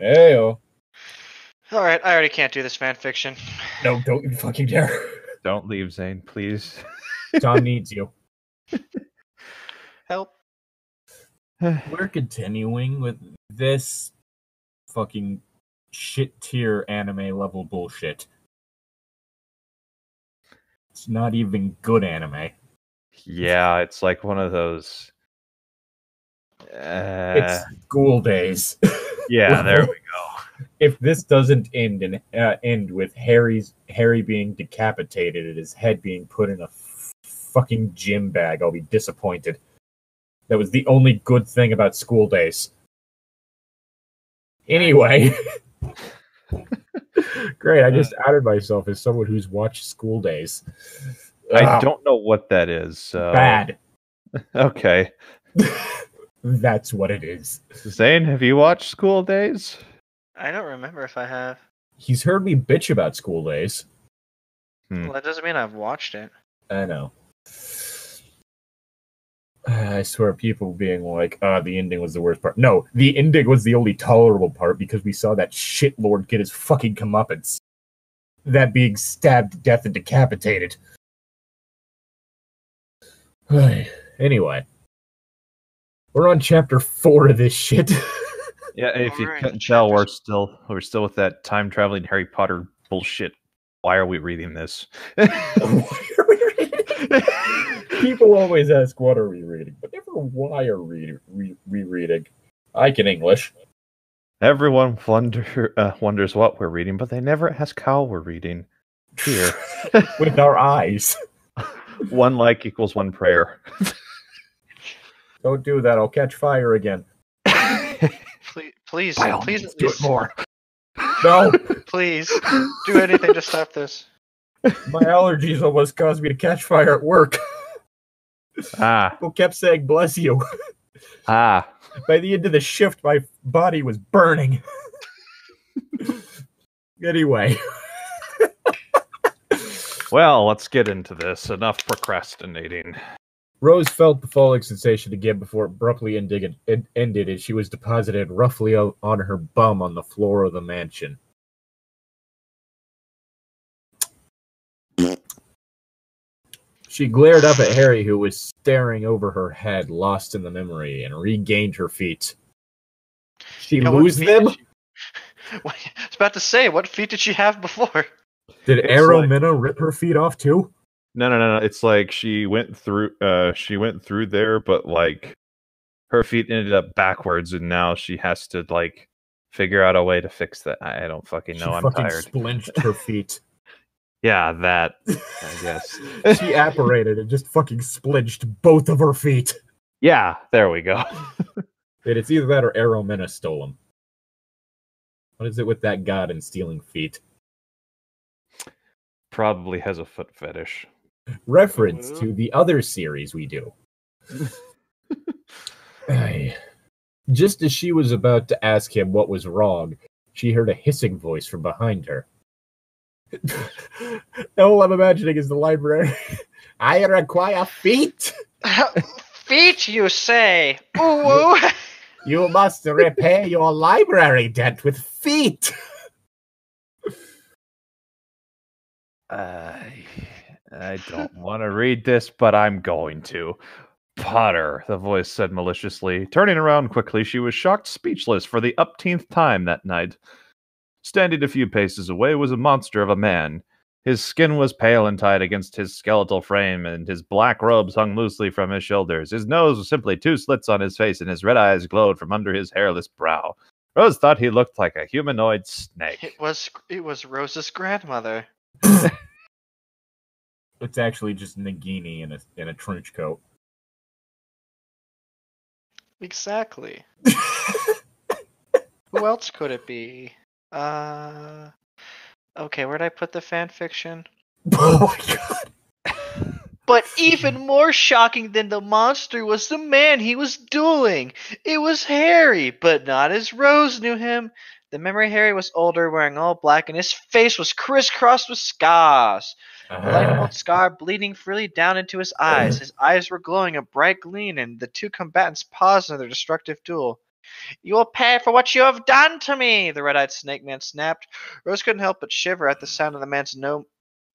Heyo. Alright, I already can't do this fan fiction. No, don't you fucking dare. Don't leave, Zane, please. Tom needs you. Help. We're continuing with this fucking shit tier anime level bullshit. It's not even good anime. Yeah, it's like one of those. It's school days. Yeah, there we go. If this doesn't end with Harry being decapitated and his head being put in a fucking gym bag, I'll be disappointed. That was the only good thing about school days. Anyway. Great, I just outed myself as someone who's watched School Days. I don't know what that is. So... Bad. Okay. That's what it is. Zane, have you watched School Days? I don't remember if I have. He's heard me bitch about School Days. Well, that doesn't mean I've watched it. I know. I swear people being like, the ending was the worst part. No, the ending was the only tolerable part because we saw that shitlord get his fucking comeuppance. That being stabbed to death and decapitated. Anyway. We're on chapter 4 of this shit. Yeah, if you couldn't tell, we're still with that time-traveling Harry Potter bullshit. Why are we reading this? Why are we reading? People always ask, what are we reading? But never, why are we reading? I can English. Everyone wonders what we're reading, but they never ask how we're reading. Here. With our eyes. 1 like equals 1 prayer. Don't do that, I'll catch fire again. Please do it more. No! Please, do anything to stop this. My allergies almost caused me to catch fire at work. People kept saying, bless you. By the end of the shift, my body was burning. Anyway. Well, let's get into this. Enough procrastinating. Rose felt the falling sensation again before it abruptly ended as she was deposited roughly on her bum on the floor of the mansion. She glared up at Harry, who was staring over her head, lost in the memory, and regained her feet. She lose them? I was about to say, what feet did she have before? Did Arrow rip her feet off too? No. It's like she went through there, but like her feet ended up backwards, and now she has to like figure out a way to fix that. I don't fucking know. I'm tired. She splinched her feet. Yeah, that, I guess. She apparated and just fucking splinched both of her feet. Yeah, there we go. Dude, it's either that or Arrow stole them. What is it with that god and stealing feet? Probably has a foot fetish. Reference to the other series we do. Just as she was about to ask him what was wrong, she heard a hissing voice from behind her. All I'm imagining is the library. I require feet. Feet, you say? Ooh. You must repair your library debt with feet. I don't want to read this, but I'm going to. Potter, the voice said maliciously. Turning around quickly, she was shocked speechless for the upteenth time that night. Standing a few paces away was a monster of a man. His skin was pale and tight against his skeletal frame, and his black robes hung loosely from his shoulders. His nose was simply 2 slits on his face, and his red eyes glowed from under his hairless brow. Rose thought he looked like a humanoid snake. It was Rose's grandmother. It's actually just Nagini in a trench coat. Exactly. Who else could it be? Okay, where'd I put the fan fiction? Oh my god. But even more shocking than the monster was the man he was dueling. It was Harry, but not as Rose knew him. The memory Harry was older, wearing all black, and his face was crisscrossed with scars. A light-bulb scar bleeding freely down into his eyes. His eyes were glowing a bright green, and the 2 combatants paused in their destructive duel. You will pay for what you have done to me, the red-eyed snake man snapped. Rose couldn't help but shiver at the sound of the man's no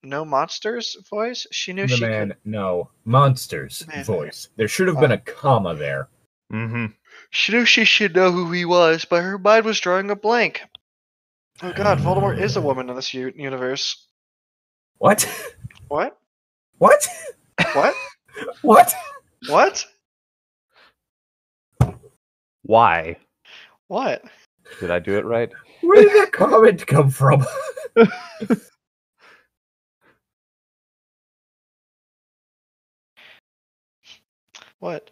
monsters voice. She knew The she man, could. no, monsters Man. voice. There should have been a comma there. Mm-hmm. She knew she should know who he was, but her mind was drawing a blank. Oh god, Voldemort is a woman in this universe. What? What? What? What? What? What? Why? What? Did I do it right? Where did that comment come from? What?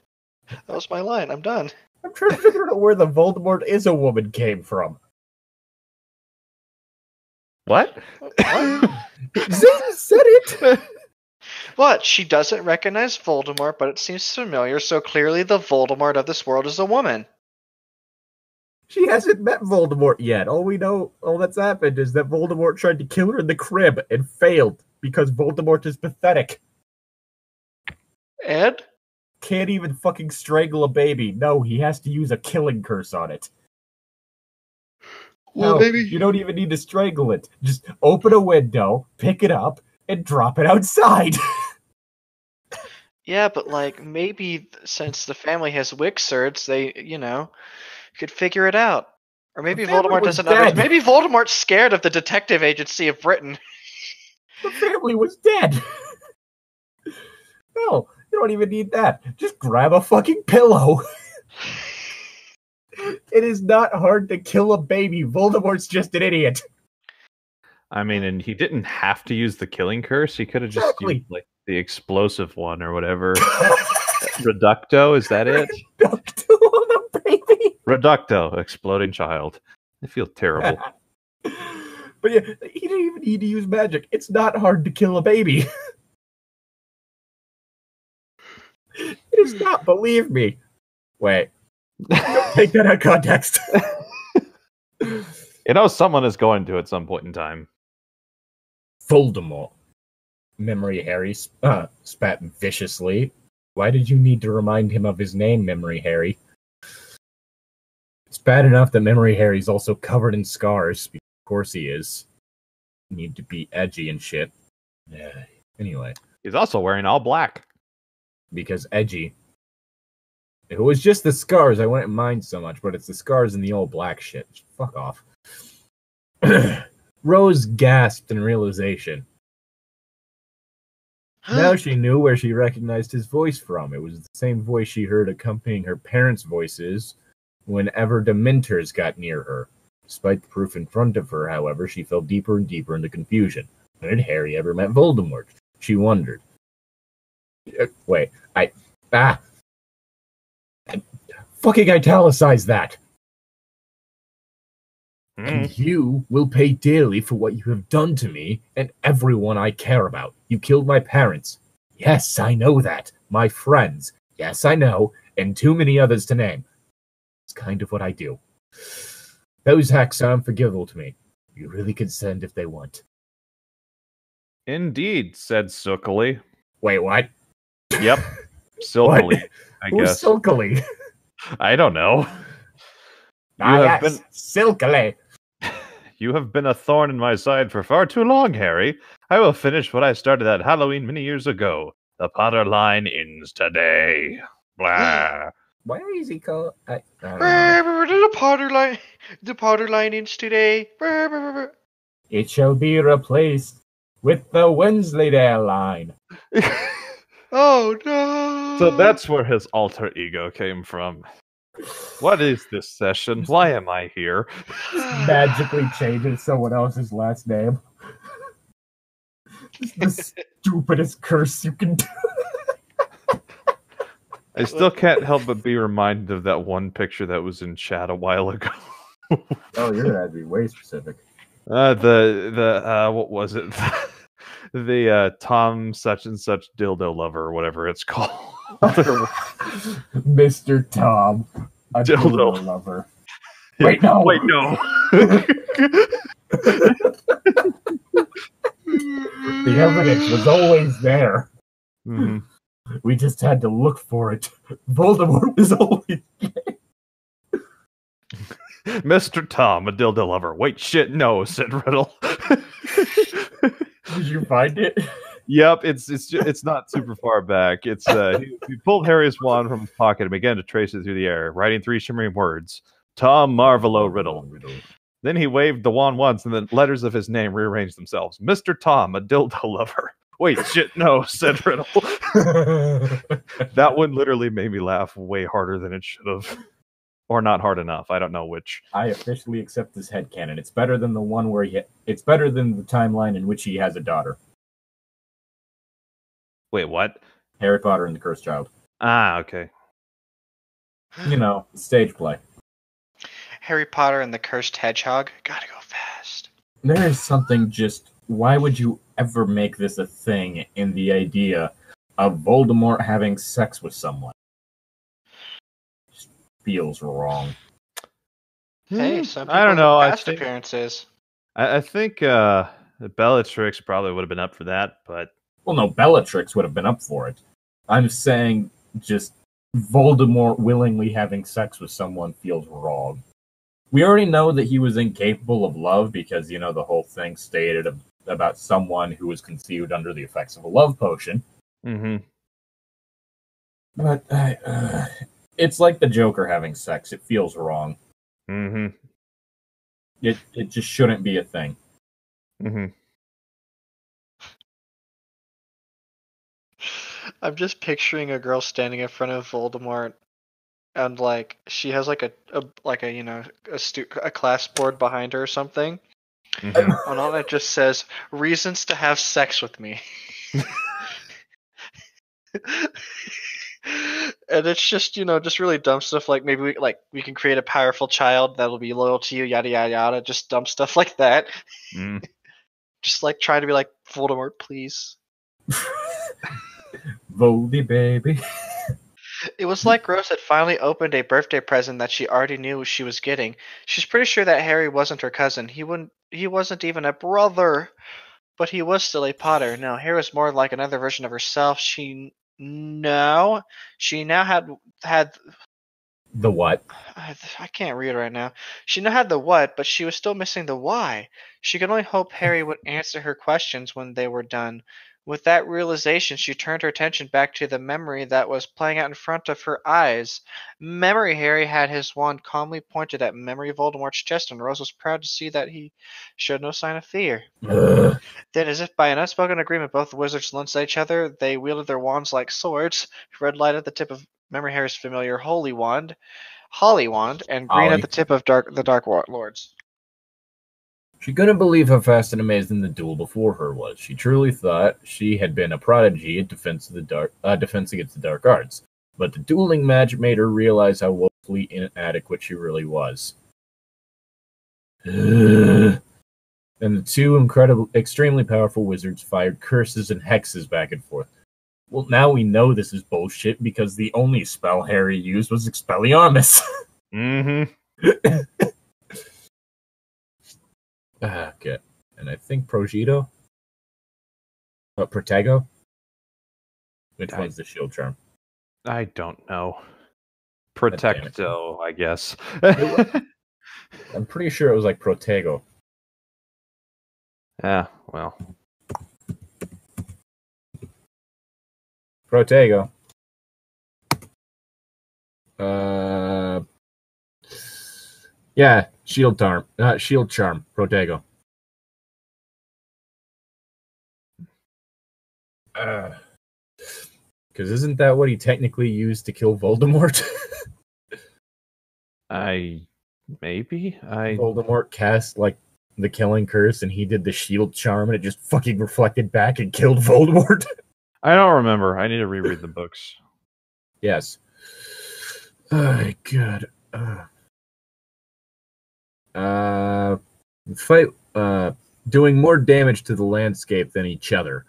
That was my line. I'm done. I'm trying to figure out where the Voldemort is a woman came from. What? What? Zane said it! What? She doesn't recognize Voldemort, but it seems familiar, so clearly the Voldemort of this world is a woman. She hasn't met Voldemort yet. All that's happened is that Voldemort tried to kill her in the crib and failed because Voldemort is pathetic. Ed? Can't even fucking strangle a baby. No, he has to use a killing curse on it. Well, No, maybe you don't even need to strangle it. Just open a window, pick it up, and drop it outside. Yeah, but like maybe since the family has Wixards, they could figure it out. Or maybe The family Voldemort was doesn't dead. understand. Maybe Voldemort's scared of the detective agency of Britain. The family was dead. No, you don't even need that. Just grab a fucking pillow. It is not hard to kill a baby. Voldemort's just an idiot. I mean, and he didn't have to use the killing curse. He could have just Exactly. used like the explosive one or whatever. Reducto, is that it? Ducked on a baby. Reducto, exploding child. I feel terrible. But yeah, he didn't even need to use magic. It's not hard to kill a baby. It is not, believe me. Wait. Don't take that out of context. You know, someone is going to at some point in time. Voldemort. Memory Harry spat viciously. Why did you need to remind him of his name, Memory Harry? It's bad enough that Memory Harry's also covered in scars. Of course he is. Need to be edgy and shit. Yeah. Anyway. He's also wearing all black. Because edgy. If it was just the scars, I wouldn't mind so much, but it's the scars and the old black shit. Fuck off. Rose gasped in realization. Now she knew where she recognized his voice from. It was the same voice she heard accompanying her parents' voices whenever Dementors got near her. Despite the proof in front of her, however, she fell deeper and deeper into confusion. When had Harry ever met Voldemort? She wondered. Wait, I fucking italicized that. And you will pay dearly for what you have done to me and everyone I care about. You killed my parents. Yes, I know that. My friends. Yes, I know. And too many others to name. It's kind of what I do. Those hacks are unforgivable to me. You really can send if they want. Indeed, said Silkily. Wait, what? Yep. Silkily, I Who's guess. Silkily? I don't know. Yes, Silkily. You have been a thorn in my side for far too long, Harry. I will finish what I started at Halloween many years ago. The Potter line ends today. Blah. Why is he called? The Potter line ends today. It shall be replaced with the Wensleydale line. Oh no! So that's where his alter ego came from. What is this session? Why am I here? Magically changes someone else's last name. It's the stupidest curse you can do. I still can't help but be reminded of that one picture that was in chat a while ago. Oh, you're gonna have to be way specific. What was it? The Tom such and such dildo lover or whatever it's called. Mr. Tom, a Dildo. dildo lover. Wait, no. Wait, no. The evidence was always there. Mhm. We just had to look for it. Voldemort was always Mr. Tom, a dildo lover. Wait, shit, no, said Riddle. Did you find it? Yep, it's not super far back. It's he pulled Harry's wand from his pocket and began to trace it through the air, writing 3 shimmering words: Tom Marvolo Riddle. Then he waved the wand once, and the letters of his name rearranged themselves. Mr. Tom, a dildo lover. Wait, shit, no, said Riddle. That one literally made me laugh way harder than it should have. Or not hard enough. I don't know which. I officially accept this headcanon. It's better than the one where it's better than the timeline in which he has a daughter. Wait, what? Harry Potter and the Cursed Child. Ah, okay. You know, stage play. Harry Potter and the Cursed Hedgehog. Gotta go fast. There is something just... Why would you ever make this a thing in the idea of Voldemort having sex with someone? Just feels wrong. Hey, some people I don't know. Past appearances. I think Bellatrix probably would have been up for that, but... Well, no, Bellatrix would have been up for it. I'm saying just Voldemort willingly having sex with someone feels wrong. We already know that he was incapable of love because, you know, the whole thing stated about someone who was conceived under the effects of a love potion. Mm-hmm. But it's like the Joker having sex. It feels wrong. Mm-hmm. It just shouldn't be a thing. Mm-hmm. I'm just picturing a girl standing in front of Voldemort, and like she has like a you know a class board behind her or something, Mm-hmm. and on it just says "reasons to have sex with me," and it's just just really dumb stuff like maybe we can create a powerful child that'll be loyal to you, yada yada yada, just dumb stuff like that. Mm. Just like trying to be like Voldemort, please. Voldy baby. It was like Rose had finally opened a birthday present that she already knew she was getting. She's pretty sure that Harry wasn't her cousin. He wasn't even a brother, but he was still a Potter. No, Harry was more like another version of herself. She now had The what? I can't read right now. She now had the what, but she was still missing the why. She could only hope Harry would answer her questions when they were done. With that realization, she turned her attention back to the memory that was playing out in front of her eyes. Memory Harry had his wand calmly pointed at Memory Voldemort's chest, and Rose was proud to see that he showed no sign of fear. Ugh. Then, as if by an unspoken agreement, both wizards lunged at each other. They wielded their wands like swords, red light at the tip of Memory Harry's familiar Holly Wand, and green Ollie. at the tip of the Dark Lords. She couldn't believe how fast and amazing the duel before her was. She truly thought she had been a prodigy at defense against the dark arts. But the dueling match made her realize how woefully inadequate she really was. And the two extremely powerful wizards fired curses and hexes back and forth. Well, now we know this is bullshit because the only spell Harry used was Expelliarmus. Mm-hmm. Okay. And I think Protego? Protego? Which one's the shield charm? I don't know. damn it. Protecto, I guess. I'm pretty sure it was like Protego. Yeah, well. Protego. Yeah, shield charm. Protego. Because isn't that what he technically used to kill Voldemort? Voldemort cast like the killing curse, and he did the shield charm, and it just fucking reflected back and killed Voldemort. I don't remember. I need to reread the books. Yes. Oh, good. Fight. Doing more damage to the landscape than each other.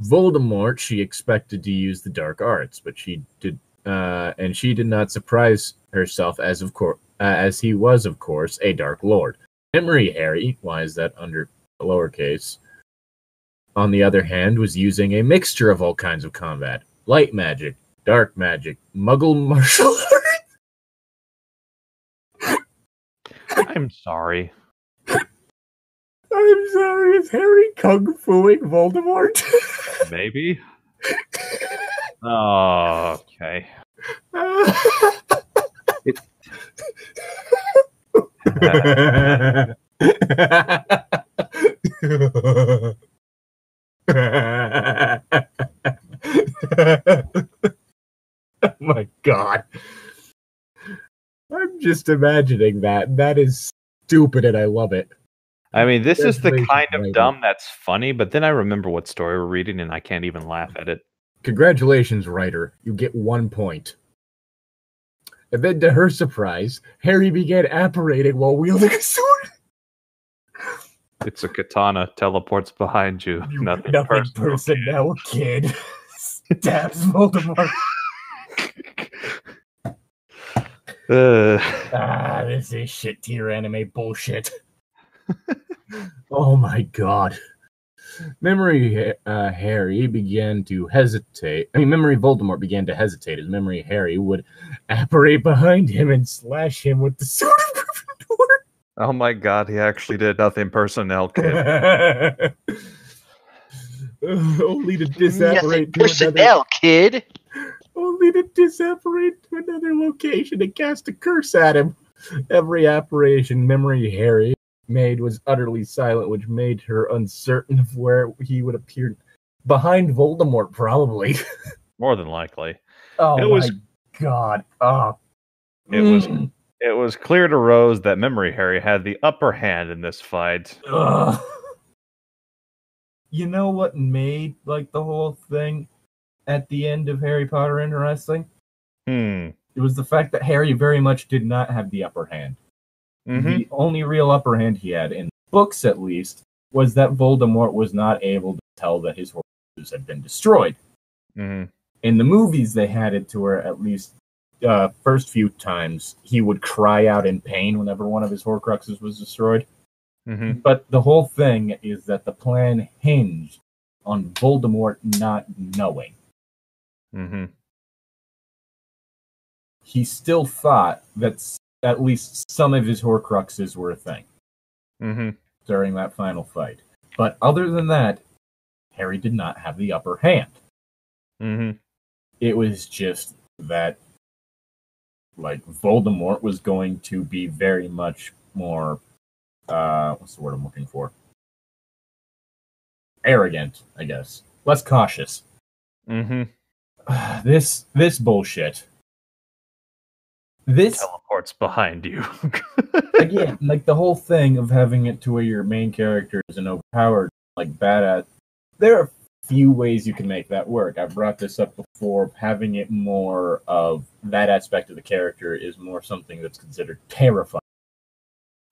Voldemort, she expected to use the dark arts, but she did not surprise herself as he was, of course, a Dark Lord. Memory Harry, why is that under lowercase? On the other hand, was using a mixture of all kinds of combat: light magic, dark magic, Muggle martial arts. I'm sorry. I'm sorry, is Harry kung fuing Voldemort? Maybe. Oh, okay. Oh my god. I'm just imagining that. That is stupid and I love it. I mean, this is the kind of Congratulations, dumb that's funny, but then I remember what story we're reading and I can't even laugh at it. Congratulations, writer. You get 1 point. And then, to her surprise, Harry began apparating while wielding a sword. It's a katana, teleports behind you. Nothing personnel, kid. Stabs Voldemort. This is shit tier anime bullshit. Oh my god. Memory Harry began to hesitate. Memory Voldemort began to hesitate as Memory Harry would apparate behind him and slash him with the sword of Gryffindor. Oh my god, he actually did nothing personnel, kid. Only to disapparate to personnel, kid. Only to disapparate to another location and cast a curse at him. Every apparition Memory Harry made was utterly silent, which made her uncertain of where he would appear. Behind Voldemort, probably. More than likely. Oh my god. Oh. It was clear to Rose that Memory Harry had the upper hand in this fight. You know what made the whole thing at the end of Harry Potter interesting? It was the fact that Harry very much did not have the upper hand. Mm-hmm. The only real upper hand he had, in books at least, was that Voldemort was not able to tell that his Horcruxes had been destroyed. Mm-hmm. In the movies, they had it to where at least first few times he would cry out in pain whenever one of his Horcruxes was destroyed. Mm-hmm. But the whole thing is that the plan hinged on Voldemort not knowing. Mm-hmm. He still thought that at least some of his Horcruxes were a thing during that final fight. But other than that, Harry did not have the upper hand. Mm-hmm. It was just that, Voldemort was going to be very much more, what's the word I'm looking for? Arrogant, I guess. Less cautious. Mm-hmm. This bullshit. This teleports behind you. Again, the whole thing of having it to where your main character is an overpowered, badass. There are few ways you can make that work. I've brought this up before. Having it more of that aspect of the character is more something that's considered terrifying,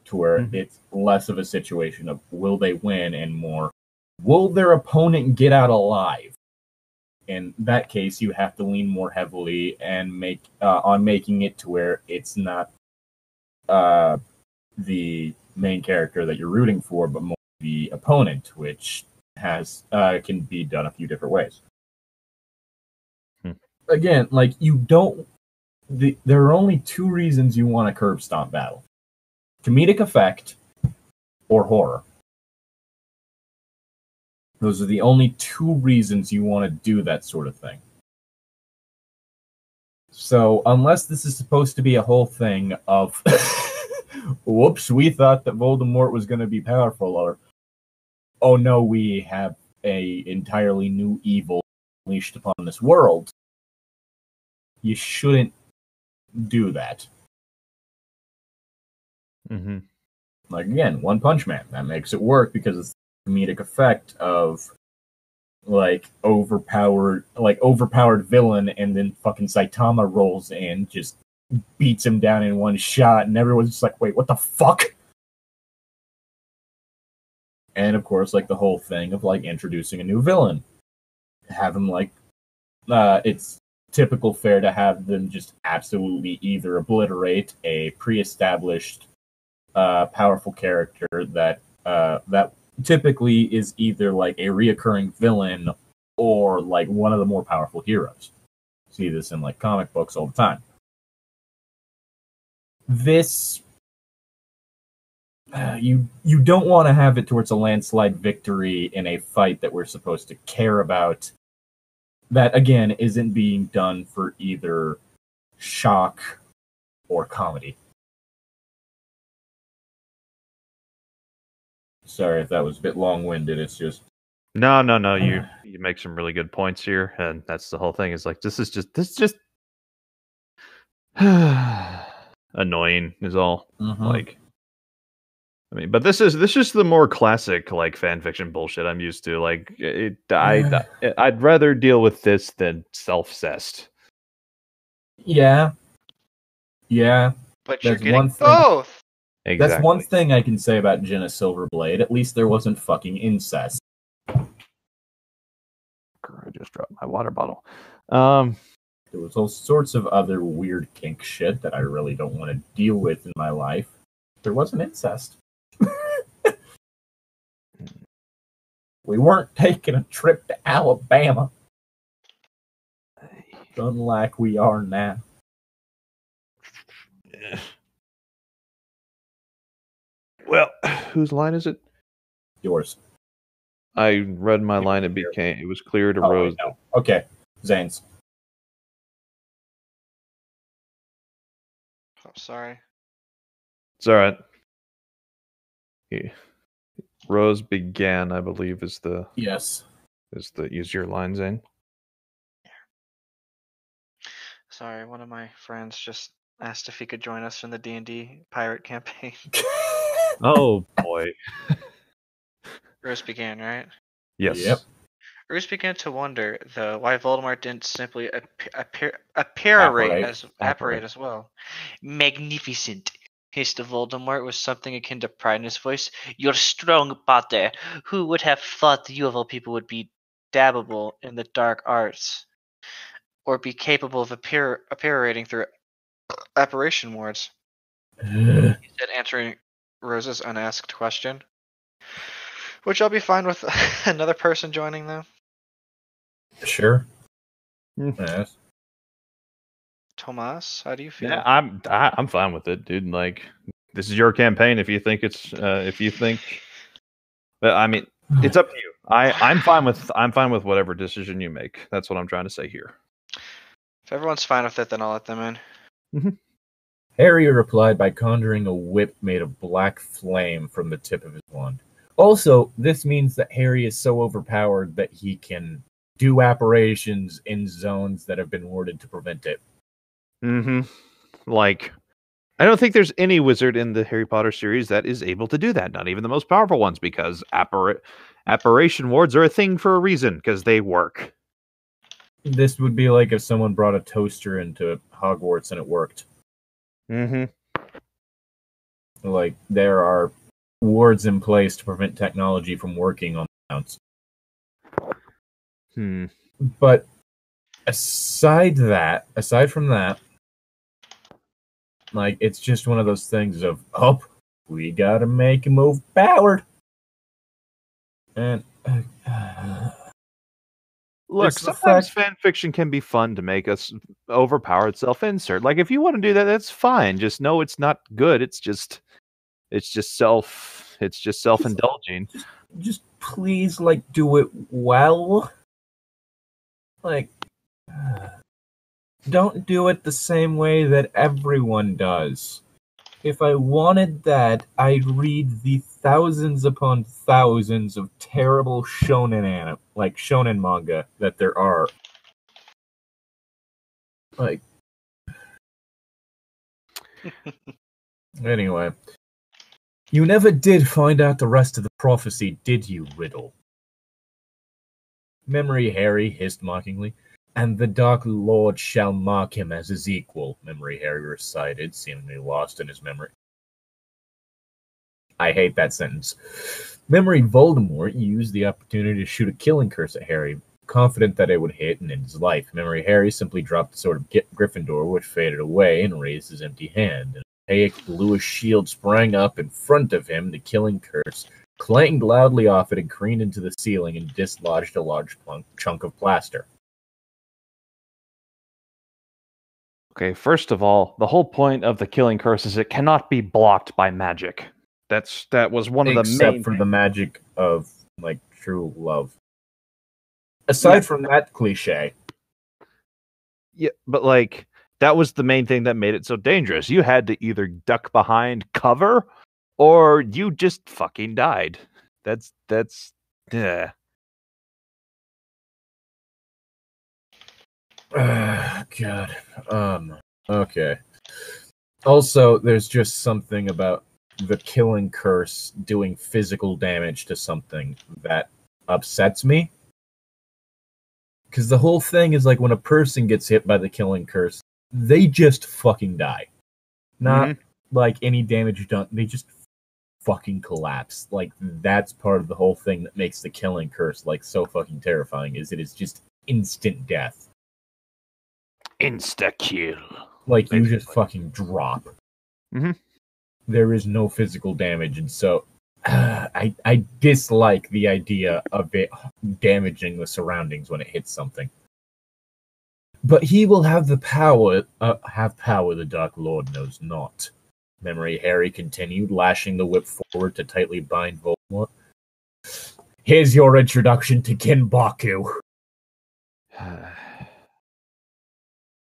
to where it's less of a situation of will they win and more will their opponent get out alive. In that case, you have to lean more heavily and on making it to where it's not the main character that you're rooting for, but more the opponent, which has can be done a few different ways. Again, you don't. There are only two reasons you want a curb stomp battle: comedic effect or horror. Those are the only two reasons you want to do that sort of thing. So, unless this is supposed to be a whole thing of, whoops, we thought that Voldemort was going to be powerful, or, oh no, we have a entirely new evil unleashed upon this world, you shouldn't do that. Mm-hmm. Again, One Punch Man, that makes it work because it's comedic effect of overpowered villain, and then fucking Saitama rolls in, just beats him down in one shot, and everyone's just like, wait, what the fuck? And of course, the whole thing of introducing a new villain, have him it's typical fare to have them just absolutely either obliterate a pre-established powerful character that typically is either a reoccurring villain or one of the more powerful heroes. See this in comic books all the time. This you don't want to have it towards a landslide victory in a fight that we're supposed to care about. That again isn't being done for either shock or comedy. Sorry if that was a bit long-winded. It's just No. You make some really good points here, and that's the whole thing. Is like this is just annoying. Is all. Like, I mean, but this is the more classic like fan fiction bullshit I'm used to. Like, I'd rather deal with this than self-cessed. Yeah. But you're That's getting one thing. both. Exactly. That's one thing I can say about Jenna Silverblade. At least there wasn't fucking incest. I just dropped my water bottle. There was all sorts of other weird kink shit that I really don't want to deal with in my life. There wasn't incest. We weren't taking a trip to Alabama. Unlike we are now. Well, whose line is it? Yours. I read my line. It was clear to Rose. No. Okay, Zane's. I'm sorry. It's all right. Rose began, I believe, is your line, Zane. Sorry, one of my friends just asked if he could join us in the D&D pirate campaign. Oh boy. Rose began, right? Yes. Yep. Rose began to wonder, though, why Voldemort didn't simply apparate as well. Magnificent, hissed Voldemort with something akin to pride in his voice. You're strong, Potter. Who would have thought you of all people would be dabbable in the dark arts, or be capable of apparating through apparition wards? He said, answering Rose's unasked question. Which I'll be fine with another person joining, though. Sure. Yes. Tomas, how do you feel? Yeah, I'm fine with it, dude. Like, this is your campaign. If you think but I mean, it's up to you. I'm fine with whatever decision you make. That's what I'm trying to say here. If everyone's fine with it, then I'll let them in. Mm-hmm. Harry replied by conjuring a whip made of black flame from the tip of his wand. Also, this means that Harry is so overpowered that he can do apparitions in zones that have been warded to prevent it. Mm-hmm. Like, I don't think there's any wizard in the Harry Potter series that is able to do that. Not even the most powerful ones, because apparition wards are a thing for a reason, because they work. This would be like if someone brought a toaster into Hogwarts and it worked. Mm-hmm. Like, there are wards in place to prevent technology from working on the mounts. But aside from that, like, it's just one of those things of, we gotta make him overpowered. And look, sometimes fan fiction can be fun to make us overpowered self-insert. Like, if you want to do that, that's fine. Just know it's not good. It's just self-indulging. Just please, like, do it well. Like, don't do it the same way that everyone does. If I wanted that, I'd read the thousands upon thousands of terrible shonen manga that there are. Like, anyway. You never did find out the rest of the prophecy, did you, Riddle? Memory Harry hissed mockingly. And the Dark Lord shall mark him as his equal, Memory Harry recited, seemingly lost in his memory. I hate that sentence. Memory Voldemort used the opportunity to shoot a killing curse at Harry, confident that it would hit and end his life. Memory Harry simply dropped the sword of Gryffindor, which faded away, and raised his empty hand. An opaque bluish shield sprang up in front of him. The killing curse clanged loudly off it and careened into the ceiling and dislodged a large chunk of plaster. Okay, first of all, the whole point of the killing curse is it cannot be blocked by magic. That was one of the except main for the magic of like true love. Aside from that cliche, yeah, but like that was the main thing that made it so dangerous. You had to either duck behind cover or you just fucking died. That's yeah. God. Okay. Also, there's just something about the killing curse doing physical damage to something that upsets me. Because the whole thing is like when a person gets hit by the killing curse, they just fucking die. Not like any damage done, they just fucking collapse. Like that's part of the whole thing that makes the killing curse like so fucking terrifying, is it is just instant death. Insta kill. Like you just fucking drop. There is no physical damage, and so I dislike the idea of it damaging the surroundings when it hits something. But he will have the power. The Dark Lord knows not. Memory Harry continued, lashing the whip forward to tightly bind Voldemort. Here's your introduction to Kinbaku.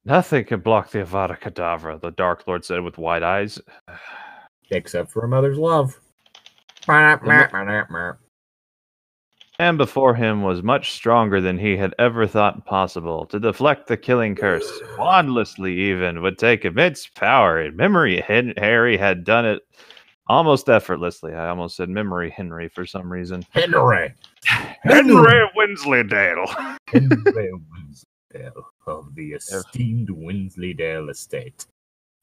Nothing can block the Avada Kedavra, the Dark Lord said with wide eyes. Except for a mother's love. And before him was much stronger than he had ever thought possible. To deflect the killing curse, wandlessly even, would take immense power. In memory, Harry had done it almost effortlessly. I almost said memory Henry for some reason. Henry Wensleydale. Henry Wensleydale of the esteemed Wensleydale estate.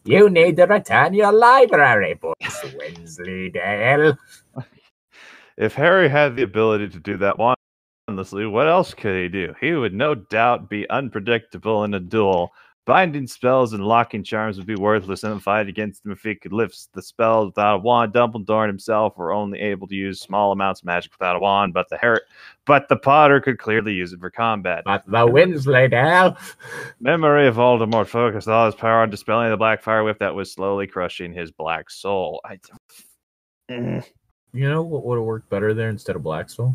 You need to return your library books, Wensleydale. If Harry had the ability to do that wandlessly, what else could he do? He would no doubt be unpredictable in a duel. Binding spells and locking charms would be worthless in a fight against him if he could lift the spells without a wand. Dumbledore and himself were only able to use small amounts of magic without a wand, but the Potter could clearly use it for combat. But the Wensleydale. Memory of Voldemort focused all his power on dispelling the black fire whip that was slowly crushing his black soul. You know what would have worked better there instead of Black Soul?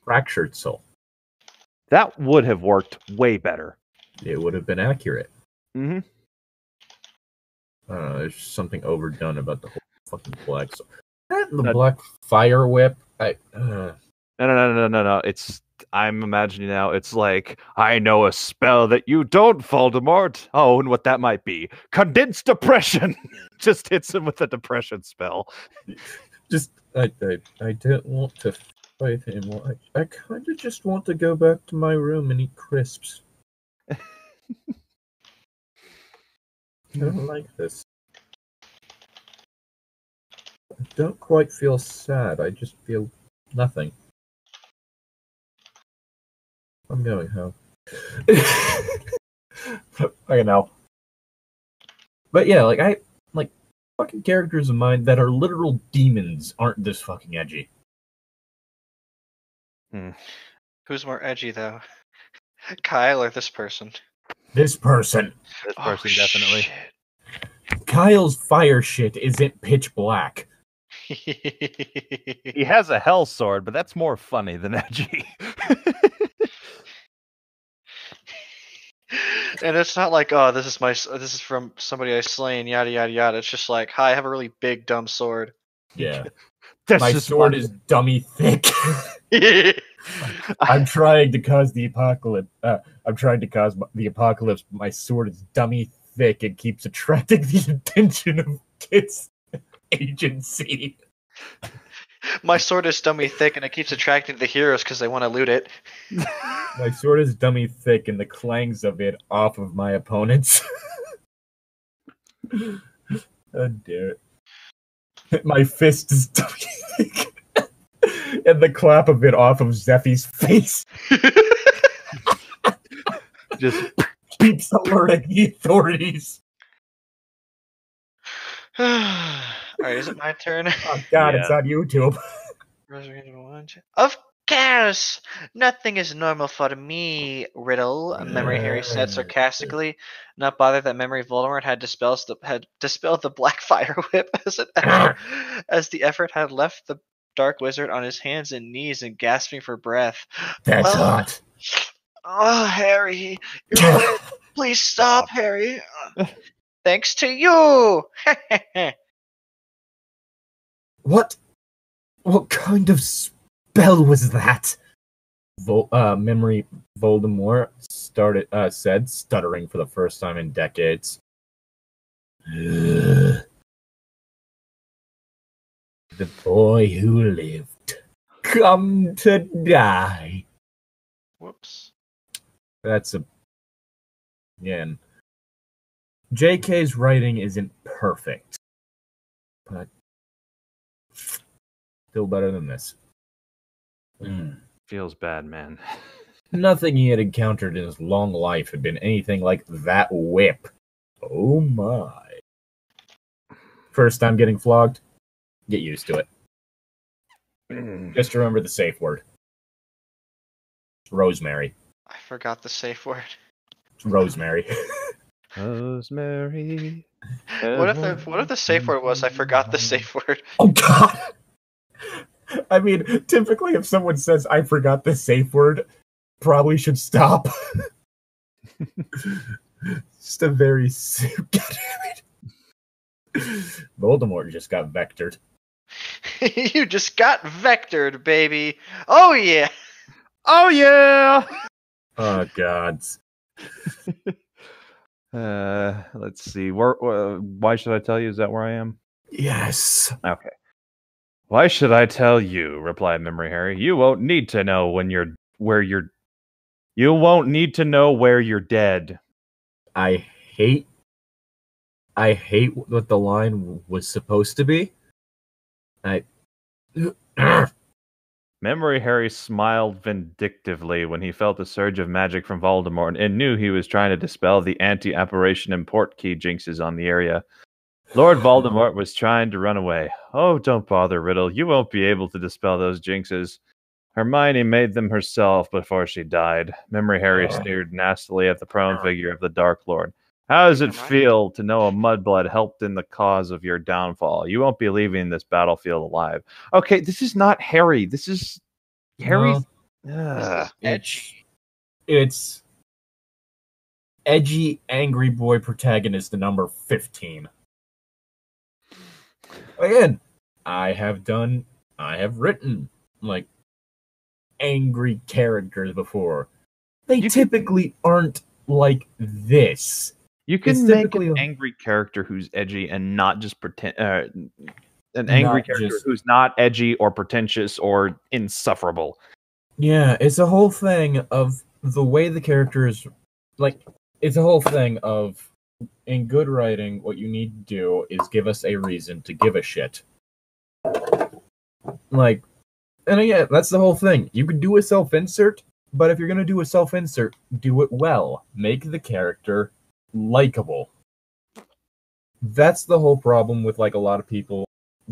Fractured Soul. That would have worked way better. It would have been accurate. Mm-hmm. There's something overdone about the whole fucking Black Soul. The Black Fire Whip. No. I'm imagining now. It's like, I know a spell that you don't, Voldemort. Oh, and what that might be. Condensed depression. Just hits him with a depression spell. I don't want to fight him. I kind of just want to go back to my room and eat crisps. I don't like this. I don't quite feel sad. I just feel nothing. I'm going home. I know. But yeah, fucking characters of mine that are literal demons aren't this fucking edgy. Who's more edgy, though? Kyle or this person? This person. This person, definitely. Shit. Kyle's fire shit isn't pitch black. He has a hell sword, but that's more funny than edgy. And it's not like, oh, this is from somebody I slain, yada yada yada. It's just like, hi, I have a really big dumb sword. Yeah. That's my sword is dummy thick. I'm trying to cause the apocalypse. My sword is dummy thick and keeps attracting the attention of kids' agency. My sword is dummy thick and it keeps attracting the heroes because they want to loot it. My sword is dummy thick and the clangs of it off of my opponents. How dare it. My fist is dummy thick. And the clap of it off of Zeffy's face. Just keeps alerting the authorities. Alright, is it my turn? Oh god, yeah. It's on YouTube. Of cares? Nothing is normal for me, Riddle, Memory Harry said sarcastically, not bothered that Memory Voldemort had dispelled the black fire whip as the effort had left the Dark Wizard on his hands and knees and gasping for breath. That's hot. Oh, Harry, you're dead. Please stop, Harry. Thanks to you. What kind of spell was that? Memory Voldemort said, stuttering for the first time in decades. The boy who lived, come to die. Whoops. That's again. JK's writing isn't perfect, but still better than this. Feels bad, man. Nothing he had encountered in his long life had been anything like that whip. Oh my. First time getting flogged? Get used to it. Just remember the safe word. Rosemary. I forgot the safe word. Rosemary. Rosemary. What if the safe word was I forgot the safe word? Oh god! I mean, typically if someone says I forgot the safe word, probably should stop. Just a very God damn it. Voldemort just got vectored. You just got vectored, baby. Oh yeah. Oh yeah. Oh gods. Let's see. Why should I tell you? Is that where I am? Yes. Okay. Why should I tell you? Replied Memory Harry. You won't need to know You won't need to know where you're dead. I hate what the line was supposed to be. Memory Harry smiled vindictively when he felt a surge of magic from Voldemort and knew he was trying to dispel the anti-apparition and portkey jinxes on the area. Lord Voldemort was trying to run away. Oh, don't bother, Riddle. You won't be able to dispel those jinxes. Hermione made them herself before she died. Memory Harry stared nastily at the prone figure of the Dark Lord. How does it feel to know a mudblood helped in the cause of your downfall? You won't be leaving this battlefield alive. Okay, this is not Harry. This is Harry. Edgy. It's edgy, angry boy protagonist, the number 15. Again, I have written like angry characters before. They typically aren't like this. You can make an angry character who's edgy and not just pretend. An angry character who's not edgy or pretentious or insufferable. Yeah, it's a whole thing of the way the character is. Like, it's a whole thing of, in good writing, what you need to do is give us a reason to give a shit. Like, and again, that's the whole thing. You can do a self-insert, but if you're going to do a self-insert, do it well. Make the character likable. That's the whole problem with, like, a lot of people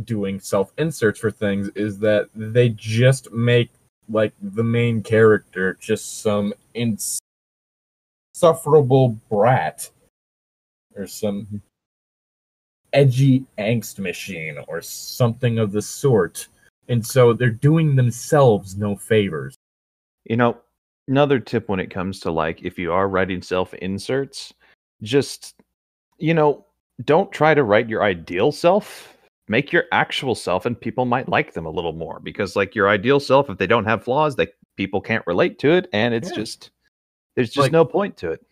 doing self-inserts for things, is that they just make, like, the main character just some insufferable brat. Or some edgy angst machine, or something of the sort. And so they're doing themselves no favors. You know, another tip when it comes to, like, if you are writing self-inserts, just, don't try to write your ideal self. Make your actual self, and people might like them a little more. Because, like, your ideal self, if they don't have flaws, people can't relate to it, and it's just, there's just no point to it.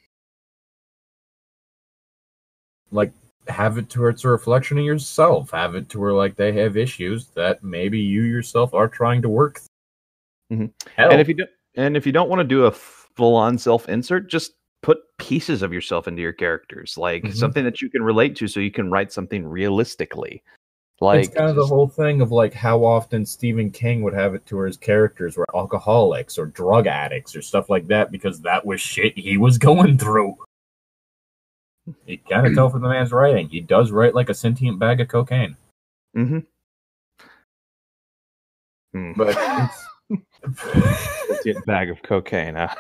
Like, have it to where it's a reflection of yourself. Have it to where, like, they have issues that maybe you yourself are trying to work through. Mm-hmm. And if you don't want to do a full-on self-insert, just put pieces of yourself into your characters, like something that you can relate to, so you can write something realistically. Like, it's kind of the whole thing of, like, how often Stephen King would have it to where his characters were alcoholics or drug addicts or stuff like that, because that was shit he was going through. You kind of tell from the man's writing. He does write like a sentient bag of cocaine. Mm-hmm. But Legit bag of cocaine, huh?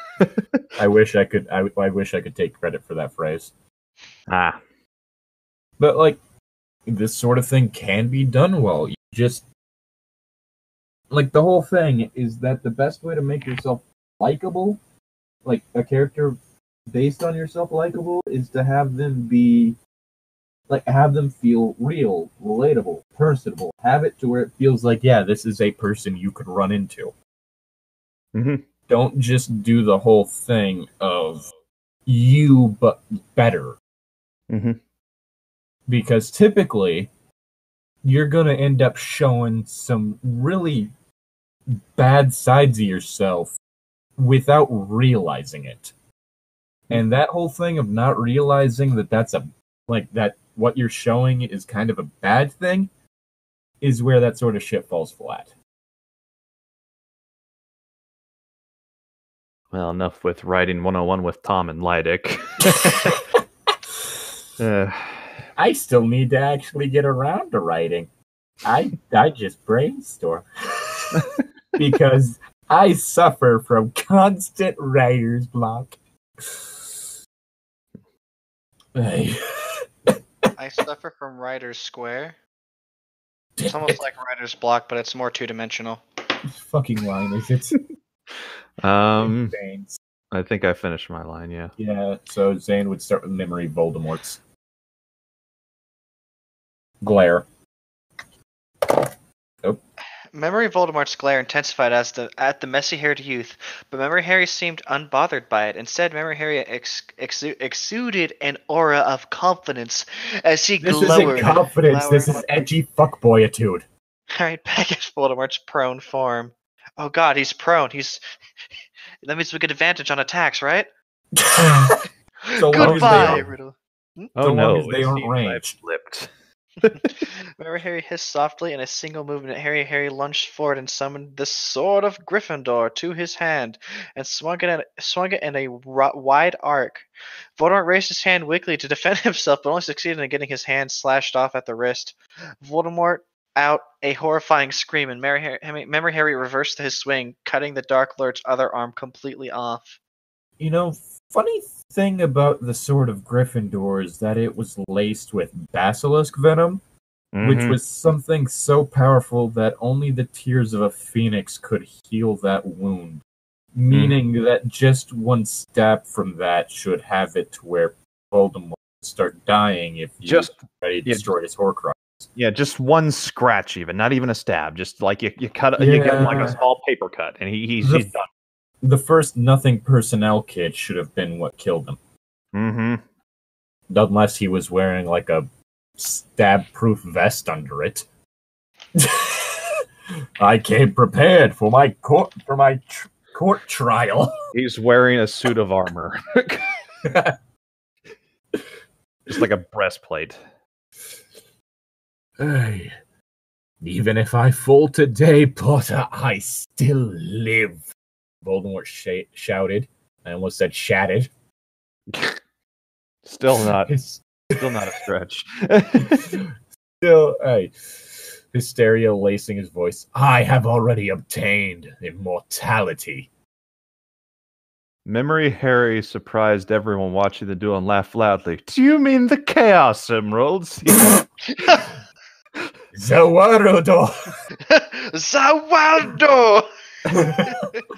I wish I could. I wish I could take credit for that phrase. Ah. But like, this sort of thing can be done well. You just like the whole thing is that the best way to make yourself likable, like a character based on yourself likable, is to have them be like have them feel real, relatable, personable. Have it to where it feels like, yeah, this is a person you could run into. Mm-hmm. Don't just do the whole thing of you but better. Mm-hmm. Because typically you're gonna end up showing some really bad sides of yourself without realizing it. And that whole thing of not realizing that that's a like that what you're showing is kind of a bad thing is where that sort of shit falls flat. Well, enough with writing 101 with Tom and Llytic. I still need to actually get around to writing. I just brainstorm. Because I suffer from constant writer's block. I suffer from writer's square. It's almost like writer's block, but it's more two-dimensional. Fucking line is it? Zane's. I think I finished my line, yeah. Yeah, so Zane would start with memory Voldemort's glare. Oh. Memory Voldemort's glare intensified at the messy-haired youth, but Memory Harry seemed unbothered by it. Instead, Memory Harry exuded an aura of confidence as he glowered. This isn't confidence, this is edgy fuckboyitude. Right back at Voldemort's prone form. Oh god, he's prone. That means we get advantage on attacks, right? So Goodbye, Riddle. Oh no, they aren't ranged. Flipped. Remember, Harry hissed softly. In a single movement, Harry lunged forward and summoned the Sword of Gryffindor to his hand and swung it in a wide arc. Voldemort raised his hand weakly to defend himself, but only succeeded in getting his hand slashed off at the wrist. Voldemort out a horrifying scream, and Memory Harry reversed his swing, cutting the Dark Lord's other arm completely off. You know, funny thing about the Sword of Gryffindor is that it was laced with basilisk venom, which was something so powerful that only the tears of a phoenix could heal that wound. Meaning that just one stab from that should have it to where Voldemort would start dying if you destroy his Horcrux. Yeah, just one scratch, not even a stab. Just like you cut, you get like a small paper cut, and he's done. The first nothing personnel kit should have been what killed him. Mm-hmm. Unless he was wearing like a stab-proof vest under it. I came prepared for my court trial. He's wearing a suit of armor, just like a breastplate. Hey, even if I fall today, Potter, I still live. Voldemort shouted. I almost said shattered. Still not a stretch. Still, hey, hysteria lacing his voice. I have already obtained immortality. Memory Harry surprised everyone watching the duel and laughed loudly. Do you mean the Chaos Emeralds? Zawardo! Zawardo!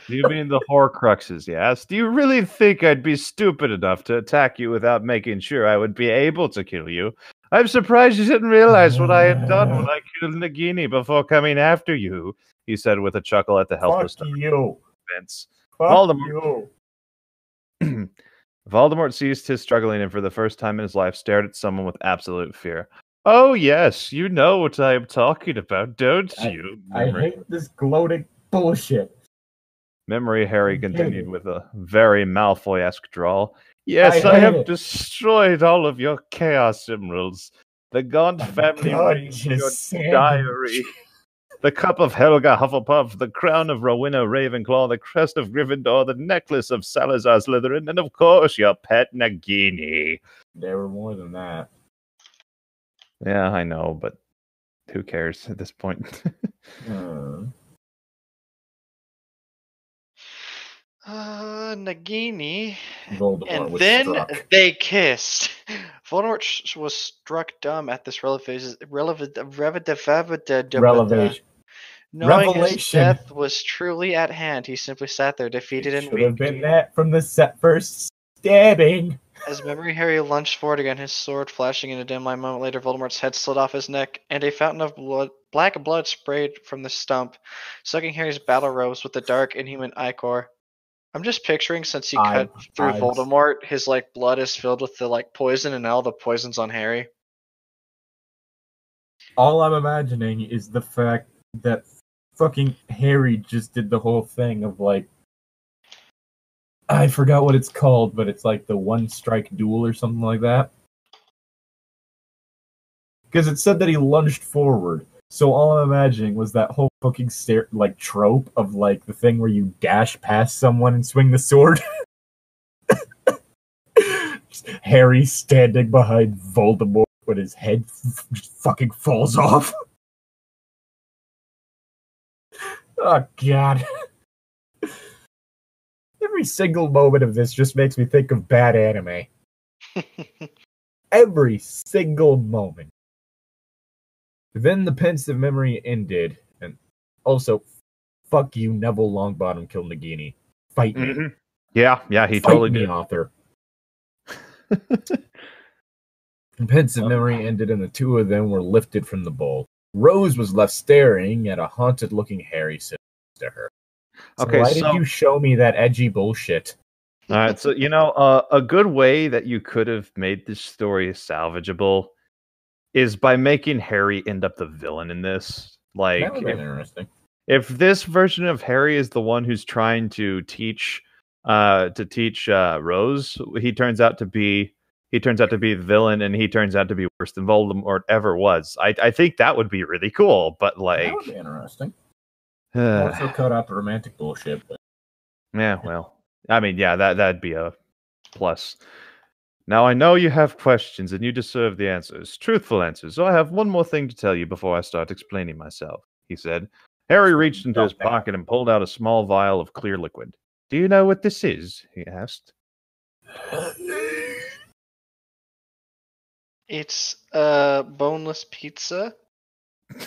Do you mean the Horcruxes, yes? Do you really think I'd be stupid enough to attack you without making sure I would be able to kill you? I'm surprised you didn't realize what I had done when I killed Nagini before coming after you, he said with a chuckle at the helpless Vince. Voldemort ceased his struggling and for the first time in his life stared at someone with absolute fear. Oh yes, you know what I am talking about, don't you? I hate this gloating bullshit. Memory Harry continued with a very Malfoy-esque drawl. Yes, I have destroyed all of your Chaos Emeralds. The Gaunt family reads your diary. The cup of Helga Hufflepuff, the crown of Rowena Ravenclaw, the crest of Gryffindor, the necklace of Salazar Slytherin, and of course your pet Nagini. There were more than that. Yeah, I know, but who cares at this point? Nagini. Voldemort And was then struck. they kissed. Voldemort was struck dumb at this Revelation. knowing his Revelation. death was truly at hand. He simply sat there, defeated It and should have weak. been that from the first stabbing. As Memory Harry lunged forward again, his sword flashing in a dim light. A moment later, Voldemort's head slid off his neck, and a fountain of black blood sprayed from the stump, sucking Harry's battle robes with the dark, inhuman ichor. I'm just picturing, since he cut through eyes. Voldemort, his blood is filled with the poison, and now the poison's on Harry. All I'm imagining is the fact that fucking Harry just did the whole thing of I forgot what it's called, but it's the one-strike duel or something like that. Because it said that he lunged forward. So all I'm imagining was that whole fucking trope of the thing where you dash past someone and swing the sword. Harry standing behind Voldemort when his head just fucking falls off. Oh god. Every single moment of this just makes me think of bad anime. Every single moment. Then the pensive memory ended, and also, fuck you, Neville Longbottom killed Nagini. Fight me. Mm-hmm. Yeah, he Fight totally me, did. author. The pensive memory ended, and the two of them were lifted from the bowl. Rose was left staring at a haunted-looking Harry sitting next to her. So Okay, why did you show me that edgy bullshit? All right, so a good way that you could have made this story salvageable is by making Harry end up the villain in this. That would be interesting. If this version of Harry is the one who's trying to teach Rose, he turns out to be the villain, and he turns out to be worse than Voldemort ever was. I think that would be really cool, but that would be interesting. Also cut out the romantic bullshit. But... Yeah, well, I mean, yeah, that'd be a plus. Now, I know you have questions, and you deserve the answers. Truthful answers. So I have one more thing to tell you before I start explaining myself, he said. Harry reached into his pocket and pulled out a small vial of clear liquid. Do you know what this is? He asked. It's a boneless pizza. You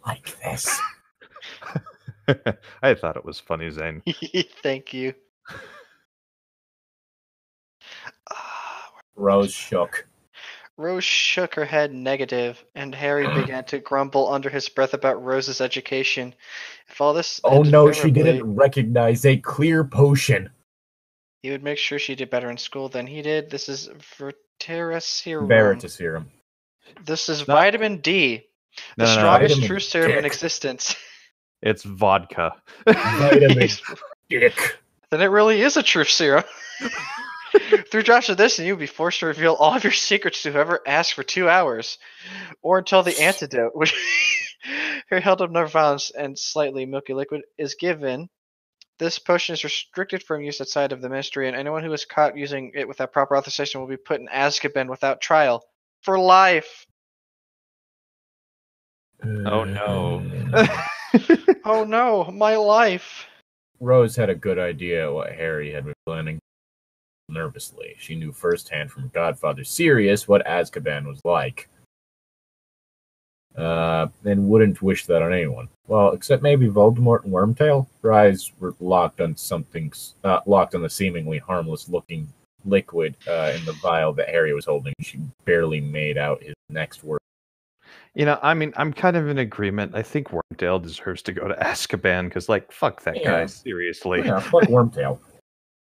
like this? I thought it was funny, Zane. Thank you. Rose shook. Rose shook her head negative, and Harry began to grumble under his breath about Rose's education. If all this oh no, she didn't recognize a clear potion. He would make sure she did better in school than he did. This is Veritaserum. Veritaserum. This is vitamin D. The strongest true serum in existence. It's vodka. Vitamin dick. Then it really is a truth serum. Through drops of this, and you'll be forced to reveal all of your secrets to whoever asks for 2 hours, or until the antidote, which here held up no violence and slightly milky liquid, is given. This potion is restricted from use outside of the ministry, and anyone who is caught using it without proper authorization will be put in Azkaban without trial for life. Oh no. Oh no, my life. Rose had a good idea what Harry had been planning. Nervously, she knew firsthand from Godfather Sirius what Azkaban was like, and wouldn't wish that on anyone. Well, except maybe Voldemort and Wormtail. Her eyes were locked on the seemingly harmless-looking liquid in the vial that Harry was holding. She barely made out his next word. I mean, I'm kind of in agreement. I think Wormtail deserves to go to Azkaban because, fuck that guy. Seriously. Yeah, fuck Wormtail.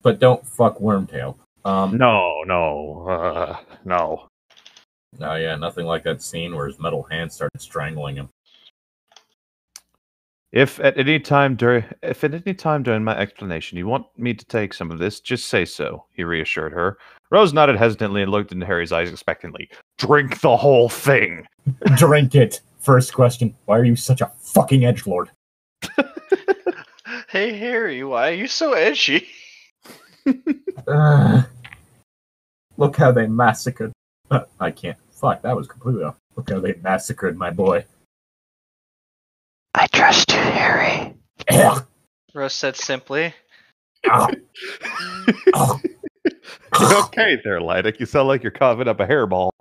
But don't fuck Wormtail. No. Oh yeah, nothing like that scene where his metal hand started strangling him. If at any time during my explanation you want me to take some of this, just say so, he reassured her. Rose nodded hesitantly and looked into Harry's eyes expectantly. Drink the whole thing! Drink it! First question, why are you such a fucking edgelord? Hey Harry, why are you so edgy? Look how they massacred. I can't. Fuck, that was completely off. Look how they massacred my boy. I trust you, Harry. Rose said simply. Oh. Oh. You okay there, Llytic? You sound like you're coughing up a hairball.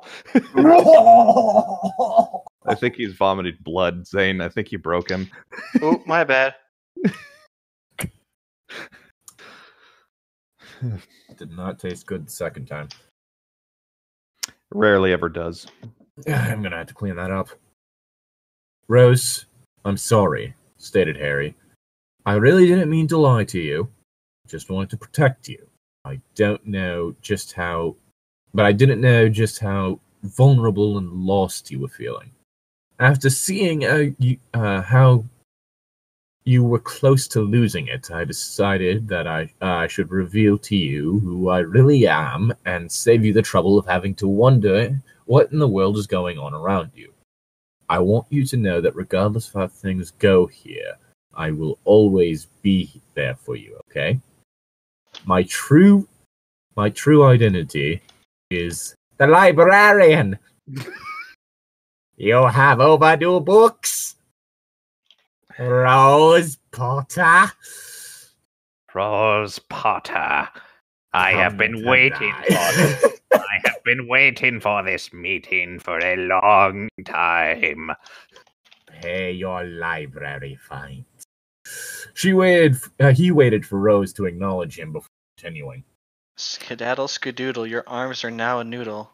I think he's vomited blood, Zane. I think you broke him. Oh, my bad. Did not taste good the second time. Rarely ever does. I'm gonna have to clean that up. Rose, I'm sorry, stated Harry. I really didn't mean to lie to you. Just wanted to protect you. I didn't know just how vulnerable and lost you were feeling. After seeing how you were close to losing it, I decided that I should reveal to you who I really am and save you the trouble of having to wonder what in the world is going on around you. I want you to know that regardless of how things go here, I will always be there for you, okay? My true identity is the librarian. You have overdue books. Rose Potter. Rose Potter. I have been waiting for this. I have been waiting for this meeting for a long time. Pay your library fine. He waited for Rose to acknowledge him before continuing. Skedaddle skadoodle, your arms are now a noodle.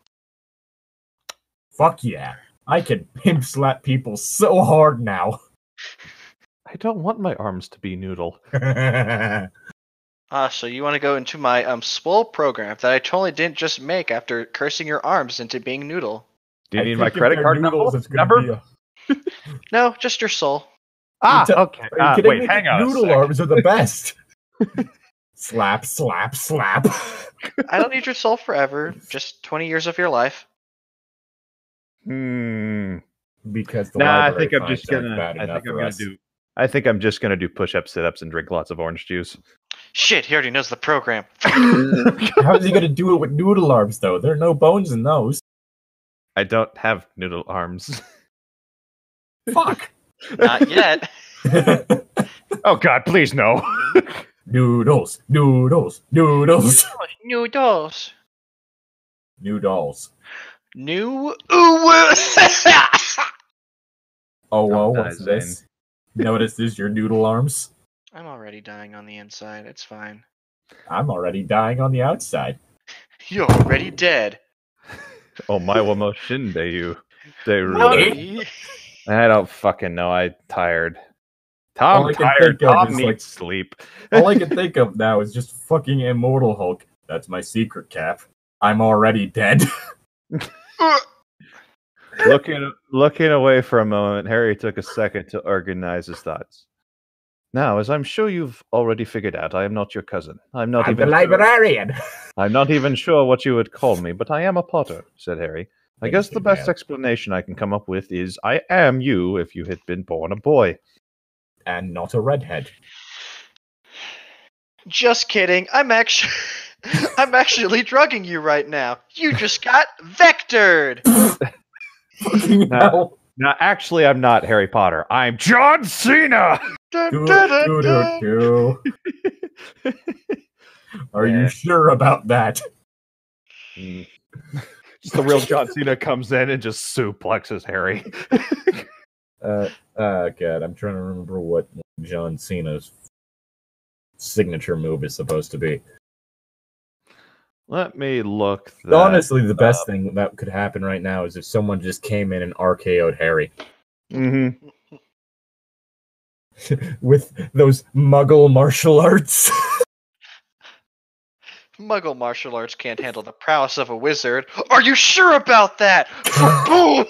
Fuck yeah. I can pimp slap people so hard now. I don't want my arms to be noodle. So you want to go into my swole program that I totally didn't just make after cursing your arms into being noodle. Do you need my credit card number? No, just your soul. Okay. Wait, hang on. Noodle arms are the best. Slap, slap, slap. I don't need your soul forever. Just 20 years of your life. Because I think I'm just gonna do push-ups, sit-ups, and drink lots of orange juice. Shit, he already knows the program. How is he gonna do it with noodle arms though? There are no bones in those. I don't have noodle arms. Fuck. Not yet. Oh God, please no. Noodles, noodles, noodles. Noodles. Noodles. New. Oh, whoa, what's this? Notice this, your noodle arms? I'm already dying on the inside. It's fine. I'm already dying on the outside. You're already dead. Oh, my wamo you. Mommy. I don't fucking know. I'm tired. Tom needs sleep. All I can think of now is just fucking Immortal Hulk. That's my secret cap. I'm already dead. Looking away for a moment, Harry took a second to organize his thoughts. Now, as I'm sure you've already figured out, I am not your cousin. I'm the librarian. I'm not even sure what you would call me, but I am a Potter, said Harry. I guess the best explanation I can come up with is I am you if you had been born a boy. And not a redhead. Just kidding. I'm actually drugging you right now. You just got vectored. No. Now, actually, I'm not Harry Potter. I'm John Cena. Are you sure about that? Just the real John Cena comes in and just suplexes Harry. God, I'm trying to remember what John Cena's signature move is supposed to be. Let me look. Honestly, the best thing that could happen right now is if someone just came in and RKO'd Harry. Mm-hmm. With those Muggle martial arts. Muggle martial arts can't handle the prowess of a wizard. Are you sure about that? Boom!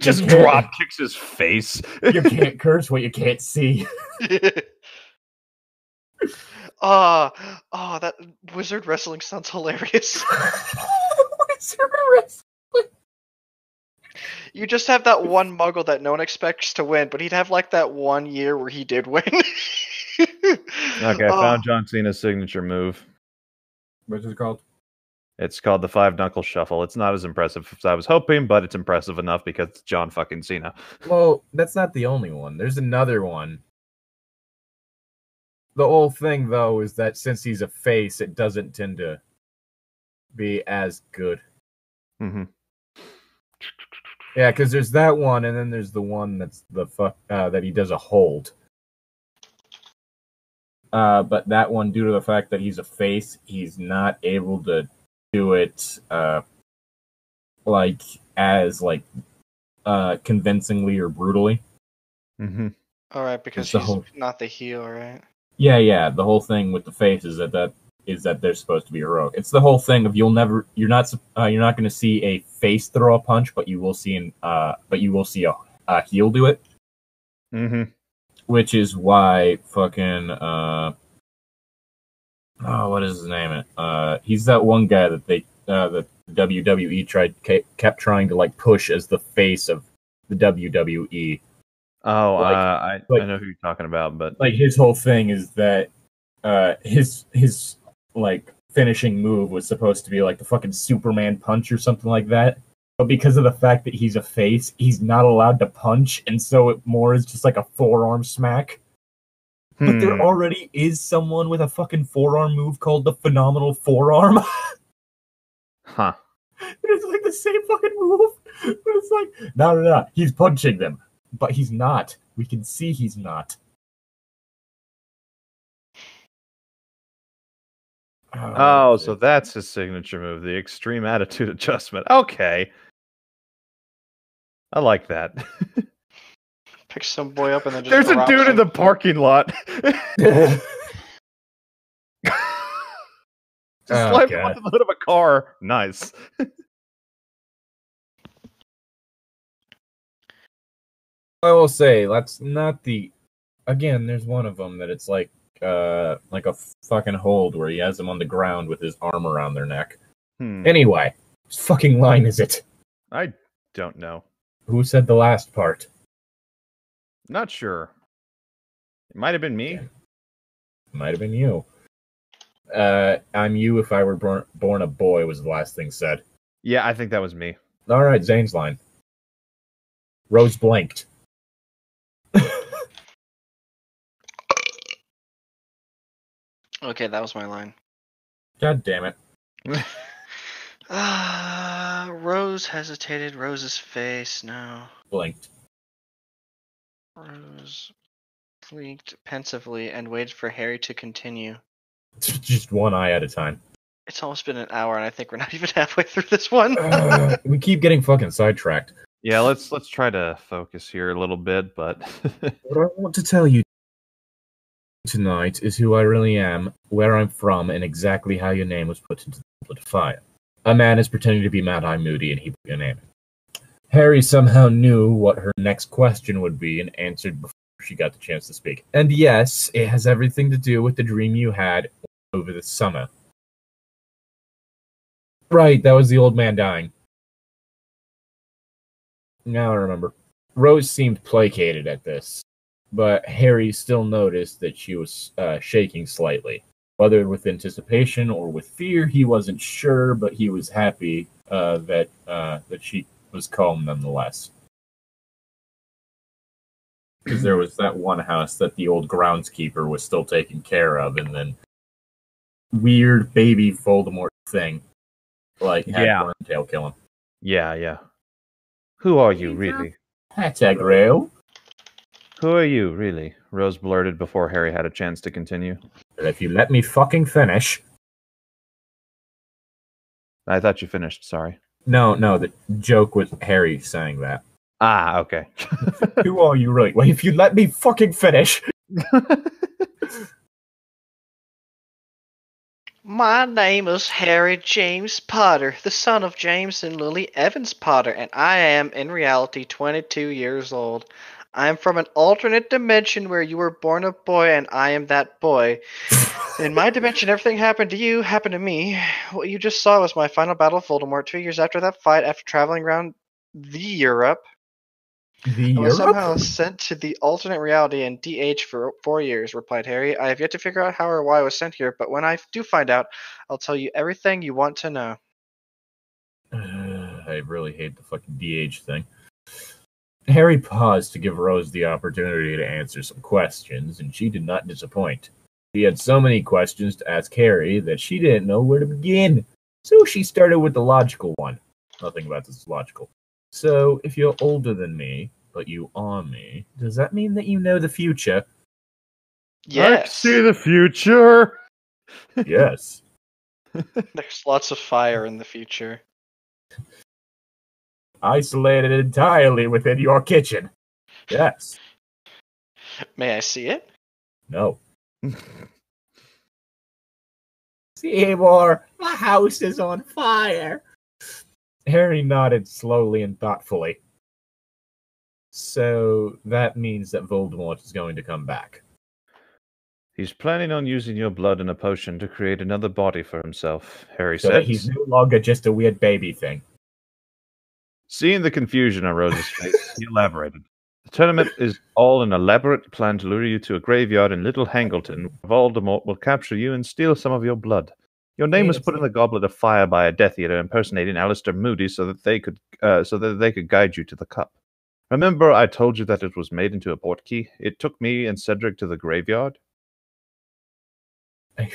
Just drop kicks his face. You can't curse what you can't see. That wizard wrestling sounds hilarious. Wizard wrestling. You just have that one muggle that no one expects to win, but he'd have like that 1 year where he did win. Okay, I found John Cena's signature move. What's it called? It's called the 5-Knuckle Shuffle. It's not as impressive as I was hoping, but it's impressive enough because it's John fucking Cena. Well, that's not the only one. There's another one. The whole thing, though, is that since he's a face, it doesn't tend to be as good. Mm-hmm. Yeah, because there's that one, and then there's the one that's that he does a hold. But that one, due to the fact that he's a face, he's not able to do it convincingly or brutally. Mm-hmm. All right, because It's he's not the heel, right? Yeah. The whole thing with the face is that they're supposed to be heroic. It's the whole thing of you're not going to see a face throw a punch, but you will see a heel do it. Mm-hmm. Which is why fucking what is his name? He's that one guy that the WWE kept trying to like push as the face of the WWE. Oh, I know who you're talking about, but like his whole thing is that his like finishing move was supposed to be like the fucking Superman punch or something like that. But because of the fact that he's a face, he's not allowed to punch, and so it more is just like a forearm smack. But there already is someone with a fucking forearm move called the Phenomenal Forearm. Huh. It's like the same fucking move. But it's like, no. He's punching them. But he's not. We can see he's not. Oh, so that's his signature move, the extreme attitude adjustment. Okay. I like that. Pick some boy up and then just There's a dude in the parking lot. Just slam him on the hood of a car. Nice. I will say, that's not the... Again, there's one of them that it's like a fucking hold where he has them on the ground with his arm around their neck. Anyway, whose fucking line is it? I don't know. Who said the last part? Not sure. It might have been me. Might have been you. I'm you if I were born a boy was the last thing said. Yeah, I think that was me. All right, Zane's line. Rose blinked. Okay, that was my line. God damn it. Rose hesitated. Rose's face, no. Blinked. Rose blinked pensively and waited for Harry to continue. Just one eye at a time. It's almost been an hour, and I think we're not even halfway through this one. We keep getting fucking sidetracked. Yeah, let's try to focus here a little bit, but... What I want to tell you tonight is who I really am, where I'm from, and exactly how your name was put into the goblet of fire. A man is pretending to be Mad-Eye Moody, and he put your name in. Harry somehow knew what her next question would be and answered before she got the chance to speak. And yes, it has everything to do with the dream you had over the summer. Right, that was the old man dying. Now I remember. Rose seemed placated at this, but Harry still noticed that she was shaking slightly. Whether with anticipation or with fear, he wasn't sure, but he was happy that she was calm nonetheless. Because there was that one house that the old groundskeeper was still taking care of, and then weird baby Voldemort thing, had Wormtail kill him. Yeah. Who are you, really? Pettigrew. Who are you, really? Rose blurted before Harry had a chance to continue. If you let me fucking finish. I thought you finished, sorry. No, the joke was Harry saying that. Ah, okay. Who are you, really? Well, if you let me fucking finish. My name is Harry James Potter, the son of James and Lily Evans Potter, and I am, in reality, 22 years old. I am from an alternate dimension where you were born a boy and I am that boy. In my dimension, everything happened to you, happened to me. What you just saw was my final battle with Voldemort 2 years after that fight, after traveling around the Europe. I was somehow sent to the alternate reality and DH for 4 years, replied Harry. I have yet to figure out how or why I was sent here, but when I do find out, I'll tell you everything you want to know. I really hate the fucking DH thing. Harry paused to give Rose the opportunity to answer some questions, and she did not disappoint. She had so many questions to ask Harry that she didn't know where to begin. So she started with the logical one. Nothing about this is logical. So, if you're older than me, but you are me, does that mean that you know the future? I can see the future. Yes. There's lots of fire in the future. Isolated entirely within your kitchen. Yes. May I see it? No. Seymour, the house is on fire. Harry nodded slowly and thoughtfully. So that means that Voldemort is going to come back. He's planning on using your blood in a potion to create another body for himself, Harry So said. that he's no longer just a weird baby thing. Seeing the confusion on Rose's face, he elaborated. The tournament is all an elaborate plan to lure you to a graveyard in Little Hangleton, where Voldemort will capture you and steal some of your blood. Your name was put in the goblet of fire by a Death Eater impersonating Alistair Moody so that they could guide you to the cup. Remember I told you that it was made into a portkey? It took me and Cedric to the graveyard. I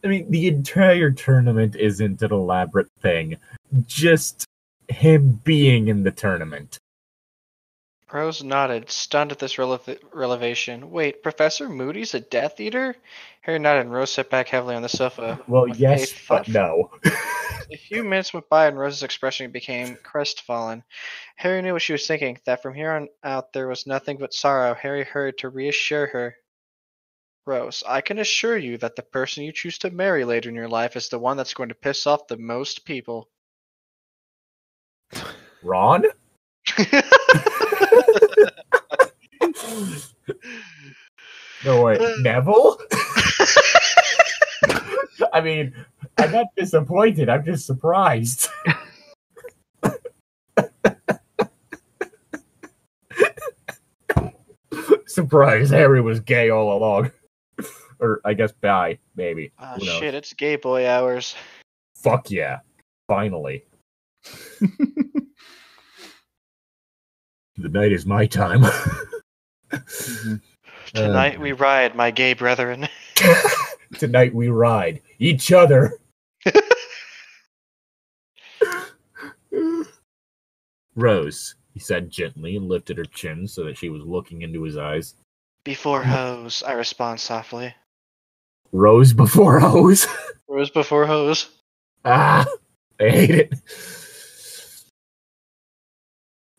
mean, the entire tournament isn't an elaborate thing. Just him being in the tournament. Rose nodded, stunned at this revelation. Wait, Professor Moody's a Death Eater? Harry nodded and Rose sat back heavily on the sofa. Well, with yes, a but no. A few minutes went by and Rose's expression became crestfallen. Harry knew what she was thinking, that from here on out there was nothing but sorrow. Harry hurried to reassure her. Rose, I can assure you that the person you choose to marry later in your life is the one that's going to piss off the most people. Ron? No, wait, Neville? I mean, I'm not disappointed, I'm just surprised. Surprise, Harry was gay all along. Or, I guess, bi, maybe. Ah, shit, it's gay boy hours. Fuck yeah. Finally. The night is my time. Tonight we ride, my gay brethren. Tonight we ride each other. Rose, he said gently and lifted her chin so that she was looking into his eyes. Before hose, I respond softly. Rose before hose? Rose before hose. Ah, I hate it.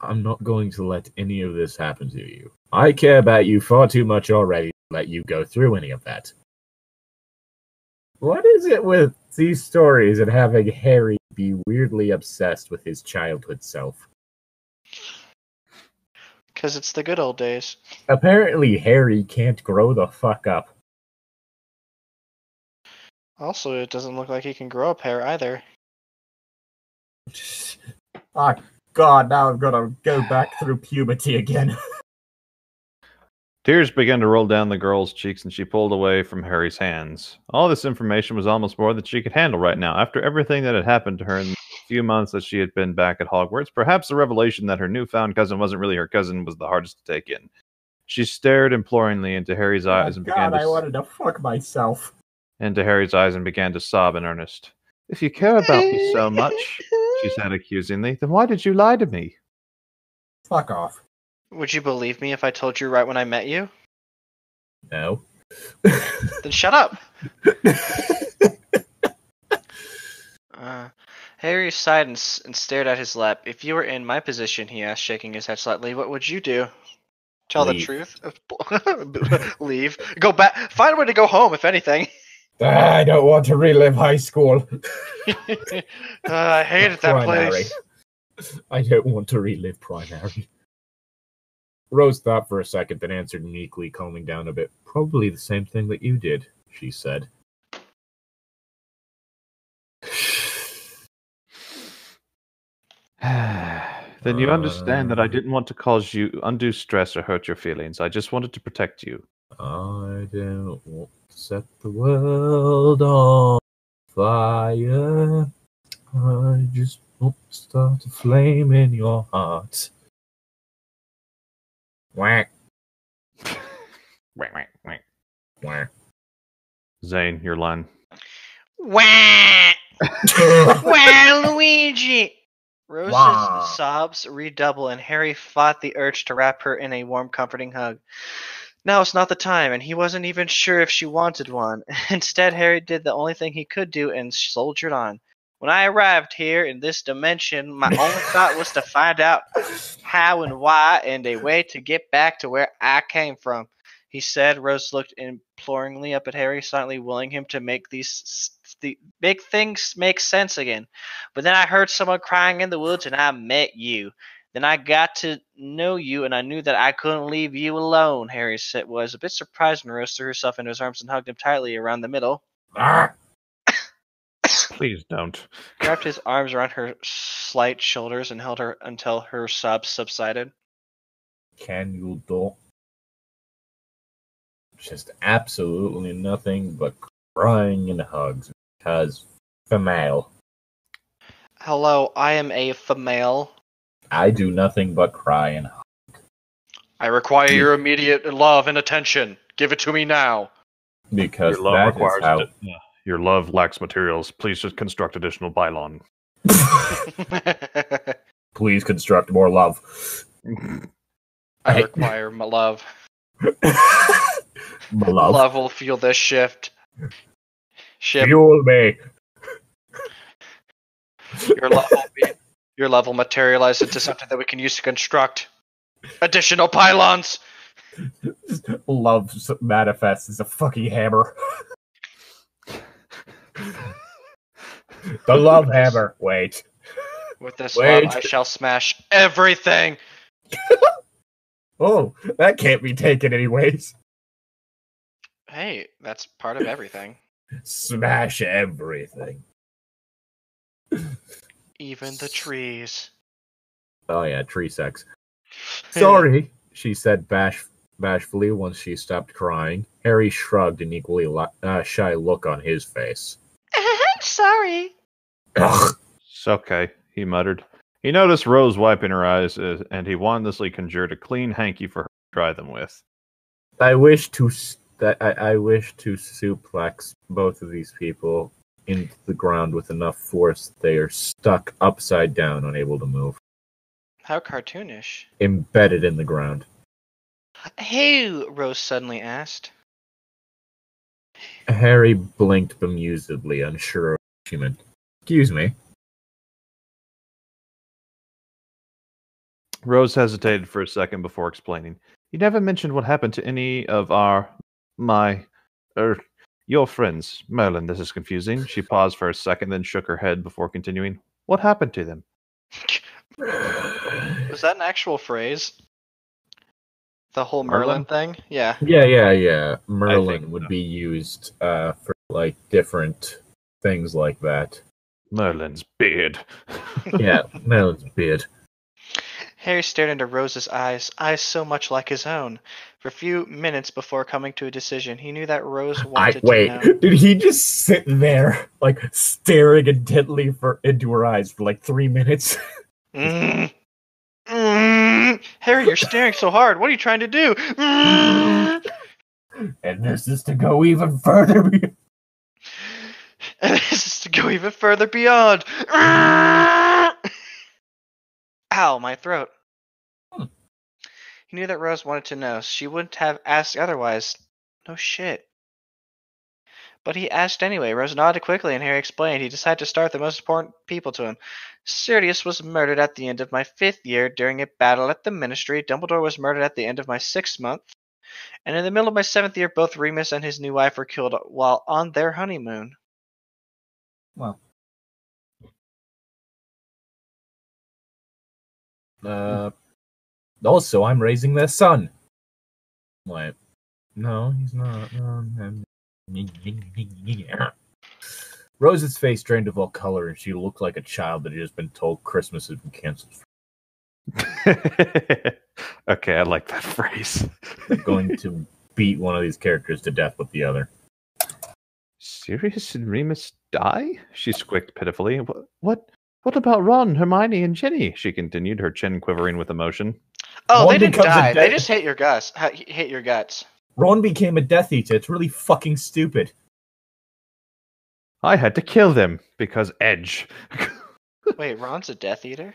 I'm not going to let any of this happen to you. I care about you far too much already to let you go through any of that. What is it with these stories and having Harry be weirdly obsessed with his childhood self? Because it's the good old days. Apparently Harry can't grow the fuck up. Also, it doesn't look like he can grow up hair either. Oh god, now I'm gonna go back through puberty again. Tears began to roll down the girl's cheeks and she pulled away from Harry's hands. All this information was almost more than she could handle right now. After everything that had happened to her in the few months that she had been back at Hogwarts, perhaps the revelation that her newfound cousin wasn't really her cousin was the hardest to take in. She stared imploringly into Harry's eyes and began to... I wanted to fuck myself. Into Harry's eyes and began to sob in earnest. If you care about me so much, she said accusingly, then why did you lie to me? Fuck off. Would you believe me if I told you right when I met you? No. Then shut up! Harry sighed and stared at his lap. If you were in my position, he asked, shaking his head slightly, what would you do? Tell Leave. The truth? Leave. Go back. Find a way to go home, if anything. I don't want to relive high school. I hated that place. I don't want to relive primary. Rose thought for a second, then answered meekly, calming down a bit. Probably the same thing that you did, she said. Then you understand that I didn't want to cause you undue stress or hurt your feelings. I just wanted to protect you. I don't want to set the world on fire. I just want to start a flame in your heart. Whack. Whack, whack, whack. Whack. Zane, your line. Wah! Wah, Luigi! Rose's Wah. sobs redouble, and Harry fought the urge to wrap her in a warm, comforting hug. Now it's not the time, and he wasn't even sure if she wanted one. Instead, Harry did the only thing he could do and soldiered on. When I arrived here in this dimension, my only thought was to find out how and why and a way to get back to where I came from, he said. Rose looked imploringly up at Harry, silently willing him to make make things make sense again. But then I heard someone crying in the woods, and I met you. Then I got to know you, and I knew that I couldn't leave you alone. Harry was a bit surprised when Rose threw herself into his arms and hugged him tightly around the middle. Please don't. Wrapped his arms around her slight shoulders and held her until her sobs subsided. Can you do? Just absolutely nothing but crying and hugs because female. Hello, I am a female. I do nothing but cry and hug. I require your immediate love and attention. Give it to me now. Because Your love that requires is how... Your love lacks materials. Please just construct additional pylon. Please construct more love. I require my love. My love. Love will fuel this shift. Fuel me. Your love will materialize into something that we can use to construct additional pylons. Love manifests as a fucking hammer. The love hammer. Wait. With this Wait. love, I shall smash everything. Oh, that can't be taken anyways. Hey, that's part of everything. Smash everything. Even the trees. Oh yeah, tree sex. Sorry, she said bashfully once she stopped crying. Harry shrugged an equally shy look on his face. Sorry. Ugh. It's okay, he muttered. He noticed Rose wiping her eyes, and he wantonly conjured a clean hanky for her to dry them with. I wish to suplex both of these people into the ground with enough force that they are stuck upside down, unable to move. How cartoonish. Embedded in the ground. Who? Rose suddenly asked. Harry blinked bemusedly, unsure of what she meant. Excuse me. Rose hesitated for a second before explaining. You never mentioned what happened to any of your friends. Merlin, this is confusing. She paused for a second, then shook her head before continuing. What happened to them? Was that an actual phrase? The whole Merlin thing? Yeah. Yeah. I Merlin think would so. be used for like different things like that. Merlin's beard. Yeah, Merlin's beard. Harry stared into Rose's eyes so much like his own. For a few minutes before coming to a decision, he knew that Rose wanted to know. Did he just sit there, like, staring intently into her eyes for like 3 minutes? Harry, you're staring so hard. What are you trying to do? And this is to go even further. Beyond. Ow, my throat. He knew that Rose wanted to know. She wouldn't have asked otherwise. No shit. But he asked anyway. Rose nodded quickly, and Harry explained. He decided to start the most important people to him. Sirius was murdered at the end of my 5th year during a battle at the Ministry. Dumbledore was murdered at the end of my 6th month. And in the middle of my 7th year, both Remus and his new wife were killed while on their honeymoon. Well. Also, I'm raising their son. What? No, he's not. Rose's face drained of all color, and she looked like a child that had just been told Christmas had been canceled. Okay, I like that phrase. I'm going to beat one of these characters to death with the other. Sirius and Remus die? She squeaked pitifully. What about Ron, Hermione, and Ginny? She continued, her chin quivering with emotion. Oh, Ron they didn't becomes a die. death- They just hate your guts. Hate your guts. Ron became a Death Eater. It's really fucking stupid. I had to kill them because Edge. Wait, Ron's a Death Eater?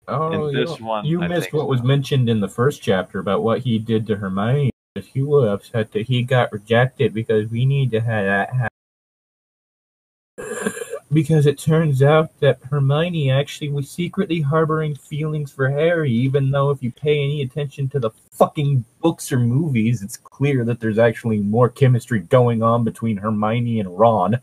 Oh, In this one, you I missed think what was so. mentioned in the first chapter about what he did to Hermione. He was upset that he got rejected because we need to have that happen. Because it turns out that Hermione actually was secretly harboring feelings for Harry, even though if you pay any attention to the fucking books or movies, it's clear that there's actually more chemistry going on between Hermione and Ron.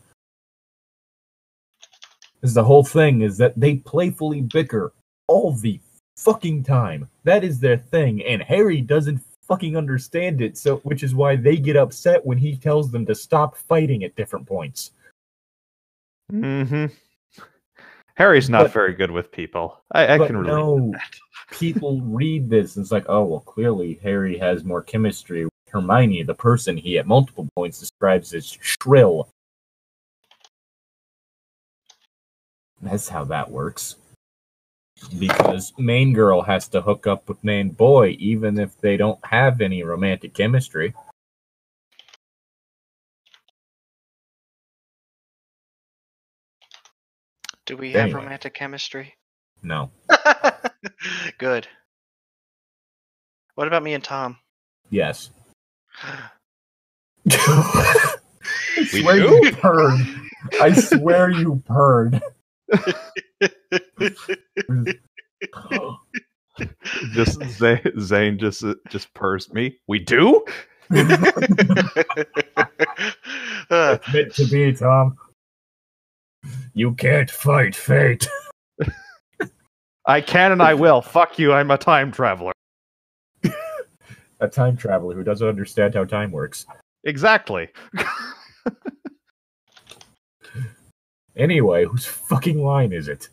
Because the whole thing is that they playfully bicker all the fucking time. That is their thing, and Harry doesn't fucking understand it, so which is why they get upset when he tells them to stop fighting at different points. Mm-hmm. Harry's not But- very good with people. I But can relate no, to that. people read this and it's like, oh, well, clearly Harry has more chemistry with Hermione, the person he at multiple points describes as shrill. That's how that works. Because main girl has to hook up with main boy, even if they don't have any romantic chemistry. Do we have Anyway. romantic chemistry? No. Good. What about me and Tom? Yes. We swear do? you purred. I swear you purred. Just Zane just purrs me. We do? It's meant to be, Tom. You can't fight fate. I can and I will. Fuck you, I'm a time traveler. A time traveler who doesn't understand how time works. Exactly. Anyway, whose fucking line is it?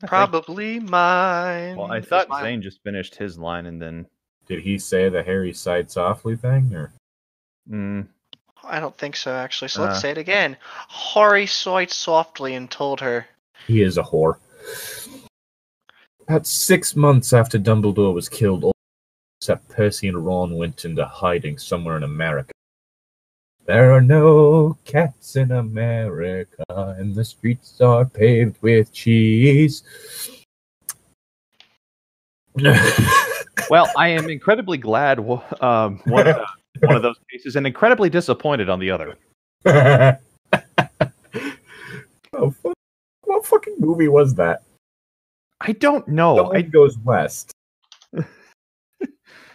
Probably mine. Well, I It's thought mine. Zane just finished his line and then... Did he say the Harry sighed softly thing, or? I don't think so, actually. So let's say it again. Harry sighed softly and told her. He is a whore. About 6 months after Dumbledore was killed, all except Percy and Ron went into hiding somewhere in America. There are no cats in America, and the streets are paved with cheese. Well, I am incredibly glad one of those cases and incredibly disappointed on the other. Oh, what fucking movie was that? I don't know. The Wind Goes West.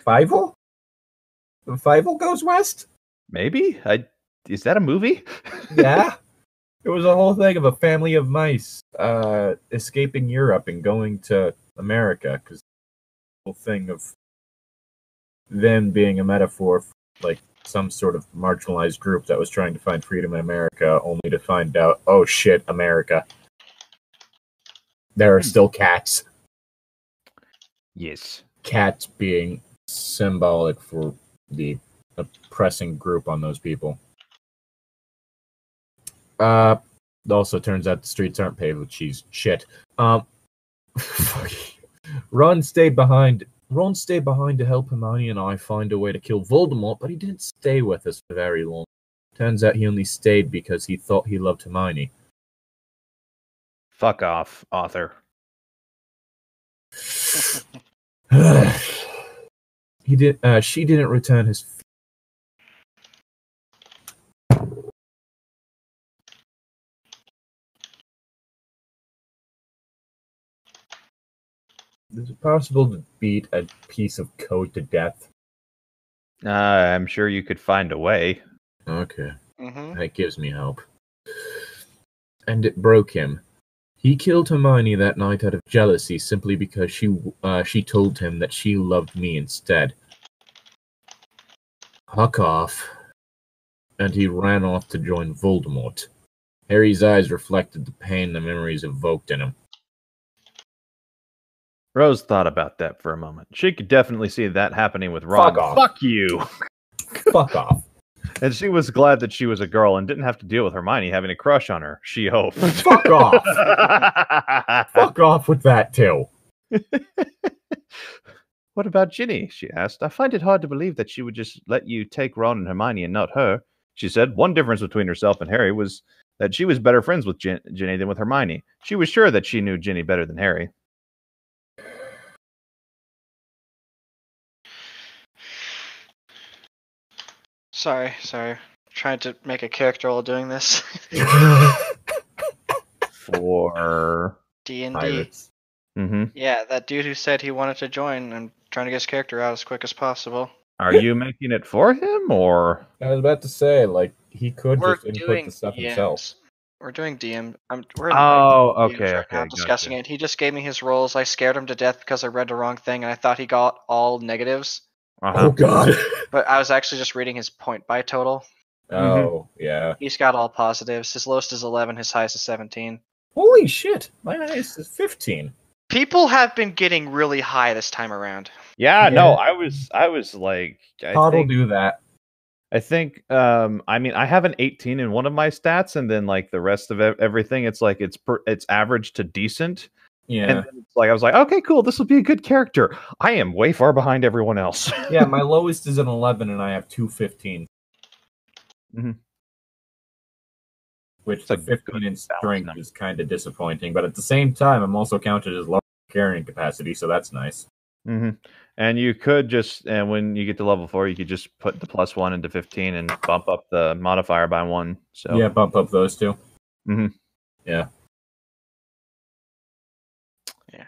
Fievel? Fievel Goes West? Maybe? Is that a movie? Yeah. It was a whole thing of a family of mice escaping Europe and going to America, because the whole thing of them being a metaphor for like some sort of marginalized group that was trying to find freedom in America, only to find out, oh shit, America. There are still cats. Yes. Cats being symbolic for the oppressing group on those people. Also turns out the streets aren't paved with cheese. Shit. Ron stayed behind to help Hermione and I find a way to kill Voldemort, but he didn't stay with us for very long. Turns out he only stayed because he thought he loved Hermione. Fuck off, author. She didn't return his. Is it possible to beat a piece of code to death? I'm sure you could find a way. Okay. Mm-hmm. That gives me hope. And it broke him. He killed Hermione that night out of jealousy simply because she told him that she loved me instead. Huck off. And he ran off to join Voldemort. Harry's eyes reflected the pain the memories evoked in him. Rose thought about that for a moment. She could definitely see that happening with Ron. Fuck off. Fuck you! Fuck off. And she was glad that she was a girl and didn't have to deal with Hermione having a crush on her. She hoped. Fuck off. Fuck off with that, too. What about Ginny? She asked. I find it hard to believe that she would just let you take Ron and Hermione and not her. She said one difference between herself and Harry was that she was better friends with Ginny than with Hermione. She was sure that she knew Ginny better than Harry. Sorry. Trying to make a character while doing this. For D&D. Pirates. Mm-hmm. Yeah, that dude who said he wanted to join. I'm trying to get his character out as quick as possible. Are you making it for him, or? I was about to say, like, he could We're just input doing the stuff DMs. himself. We're doing DM. We're in Oh, DMs okay, right now okay, discussing gotcha. it. He just gave me his rolls. I scared him to death because I read the wrong thing and I thought he got all negatives. Uh-huh. Oh, God. But I was actually just reading his point by total. Oh, yeah. He's got all positives. His lowest is 11. His highest is 17. Holy shit. My highest is 15. People have been getting really high this time around. Yeah, Yeah. no, I was like, Todd will do that. I think, I mean, I have an 18 in one of my stats, and then like the rest of everything, it's like it's average to decent. Yeah. And then it's like I was like, okay, cool, this will be a good character. I am way far behind everyone else. Yeah, my lowest is an 11, and I have 215. Mhm. Which It's the a 15 good in strength balance. is kind of disappointing, but at the same time, I'm also counted as low carrying capacity, so that's nice. Mm-hmm. And you could just, and when you get to level 4, you could just put the +1 into 15 and bump up the modifier by 1. So Yeah, bump up those two. Mm-hmm. Yeah. Yeah.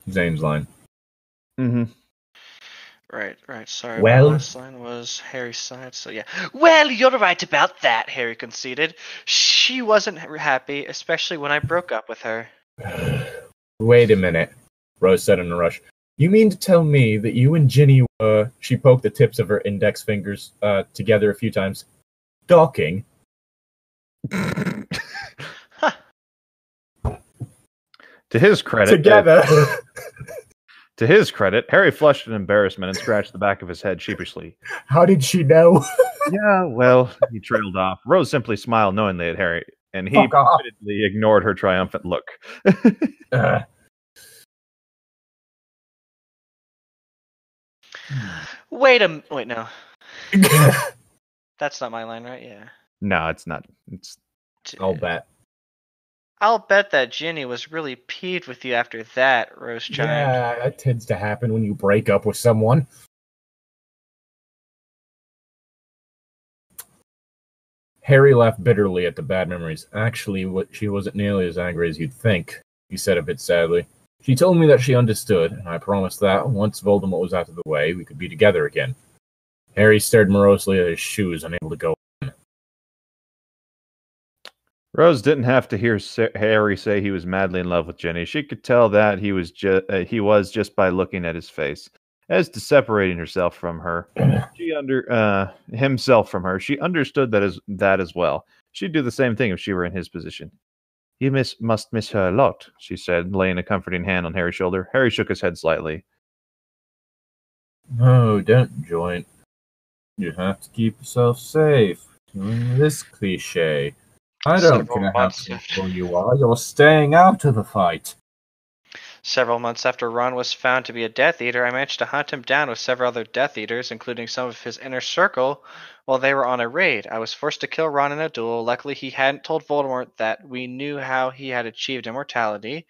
Zane's line. Mm-hmm. Right. Sorry. Well- My last line was Harry's side, so yeah. Well, you're right about that, Harry conceded. She wasn't happy, especially when I broke up with her. Wait a minute, Rose said in a rush. You mean to tell me that you and Ginny, she poked the tips of her index fingers together a few times, docking? To his credit, Together! To his credit, Harry flushed in embarrassment and scratched the back of his head sheepishly. How did she know? Yeah, well, he trailed off. Rose simply smiled knowingly at Harry, and he Fuck off. repeatedly ignored her triumphant look. Wait, no. That's not my line, right? Yeah. No, it's not. It's I'll bet. I'll bet that Ginny was really peeved with you after that, Rose chimed. Yeah, that tends to happen when you break up with someone. Harry laughed bitterly at the bad memories. Actually, she wasn't nearly as angry as you'd think, he said a bit sadly. She told me that she understood, and I promised that, once Voldemort was out of the way, we could be together again. Harry stared morosely at his shoes, unable to go on. Rose didn't have to hear Harry say he was madly in love with Ginny. She could tell that he was just by looking at his face. As to separating herself from her, himself from her, she understood that as well. She'd do the same thing if she were in his position. You must miss her a lot, she said, laying a comforting hand on Harry's shoulder. Harry shook his head slightly. No, don't join. You have to keep yourself safe. Doing this cliche. I don't care how faithful you are. You're staying out of the fight. Several months after Ron was found to be a Death Eater, I managed to hunt him down with several other Death Eaters, including some of his inner circle, while they were on a raid. I was forced to kill Ron in a duel. Luckily, he hadn't told Voldemort that we knew how he had achieved immortality.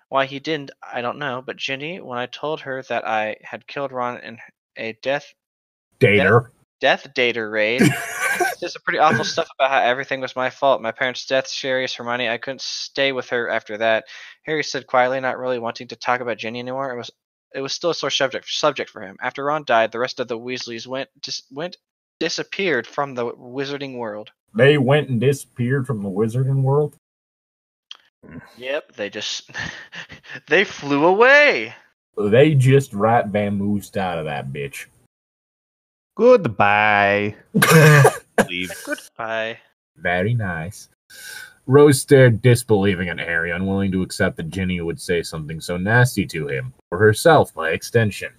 Why he didn't, I don't know, but Ginny, when I told her that I had killed Ron in a Death Dater raid, said some pretty awful stuff about how everything was my fault. My parents' death, Sirius, Hermione. I couldn't stay with her after that. Harry said quietly, not really wanting to talk about Ginny anymore. It was still a sore subject for him. After Ron died, the rest of the Weasleys disappeared from the wizarding world. They went and disappeared from the wizarding world? Yep, they flew away. They just right vamoosed out of that bitch. Goodbye. Leave. Goodbye. Very nice. Rose stared disbelieving at Harry, unwilling to accept that Ginny would say something so nasty to him, or herself by extension.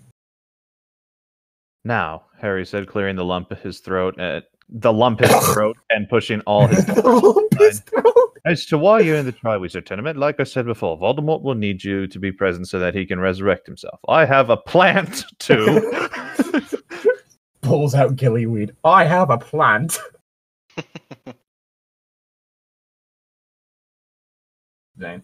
Now, Harry said, clearing the lump in his throat and pushing all his As to why you're in the Triwizard Tournament, like I said before, Voldemort will need you to be present so that he can resurrect himself. I have a plant to... Pulls out gillyweed. I have a plant. Zane.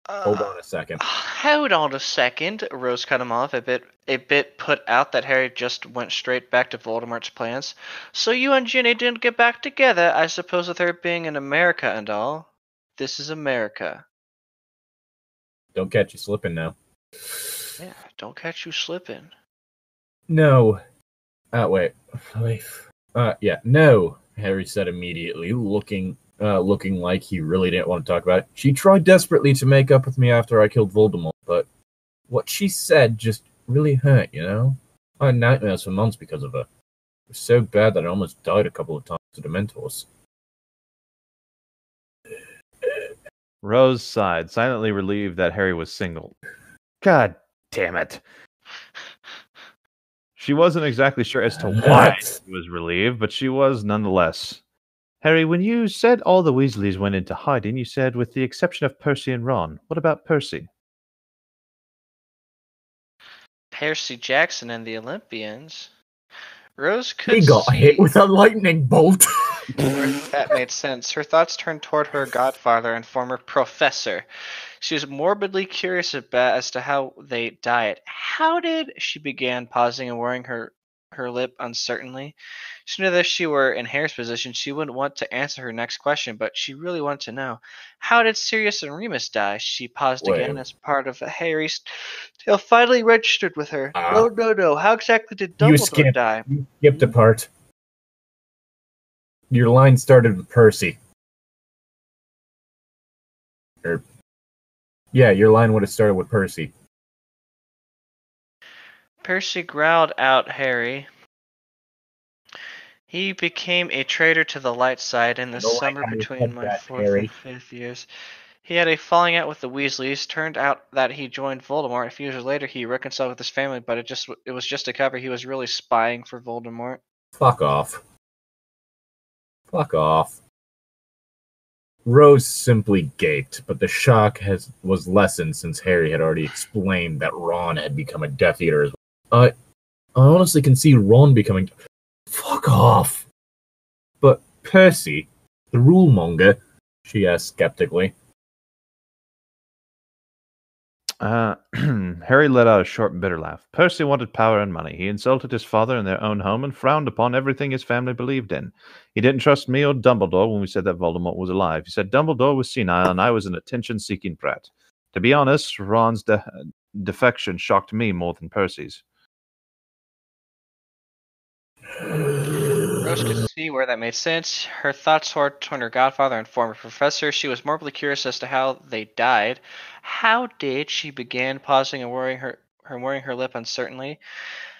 Hold on a second. Hold on a second. Rose cut him off, a bit put out that Harry just went straight back to Voldemort's plans. So you and Ginny didn't get back together, I suppose, with her being in America and all. This is America. Don't catch you slipping now. Yeah, don't catch you slipping. No. Wait. Yeah, no, Harry said immediately, looking like he really didn't want to talk about it. She tried desperately to make up with me after I killed Voldemort, but what she said just really hurt, you know? I had nightmares for months because of her. It was so bad that I almost died a couple of times to Dementors. Rose sighed, silently relieved that Harry was single. God damn it. She wasn't exactly sure as to why she was relieved, but she was nonetheless. Harry, when you said all the Weasleys went into hiding, you said with the exception of Percy and Ron. What about Percy? Percy Jackson and the Olympians. Rose could He got see hit with a lightning bolt. that made sense. Her thoughts turned toward her godfather and former professor. She was morbidly curious as to how they died. How did she began, pausing and wearing her lip uncertainly. She knew that if she were in Harry's position, she wouldn't want to answer her next question, but she really wanted to know. How did Sirius and Remus die? She paused again as part of Harry's tale finally registered with her. No. How exactly did Dumbledore die? You skipped a part. Your line started with Percy. Yeah, your line would have started with Percy. Percy growled out Harry. He became a traitor to the light side in the summer between my 4th and 5th years. He had a falling out with the Weasleys. Turned out that he joined Voldemort. A few years later, he reconciled with his family, but it was just a cover. He was really spying for Voldemort. Fuck off. Fuck off. Rose simply gaped, but the shock was lessened since Harry had already explained that Ron had become a Death Eater as well. I honestly can see Ron becoming... Fuck off! But Percy, the rule monger, she asked skeptically. Harry let out a short, bitter laugh. Percy wanted power and money. He insulted his father in their own home and frowned upon everything his family believed in. He didn't trust me or Dumbledore when we said that Voldemort was alive. He said Dumbledore was senile and I was an attention-seeking brat. To be honest, Ron's defection shocked me more than Percy's. Rose could see where that made sense. Her thoughts soared toward her godfather and former professor. She was morbidly curious as to how they died. How did she begin, pausing and wearing her lip uncertainly.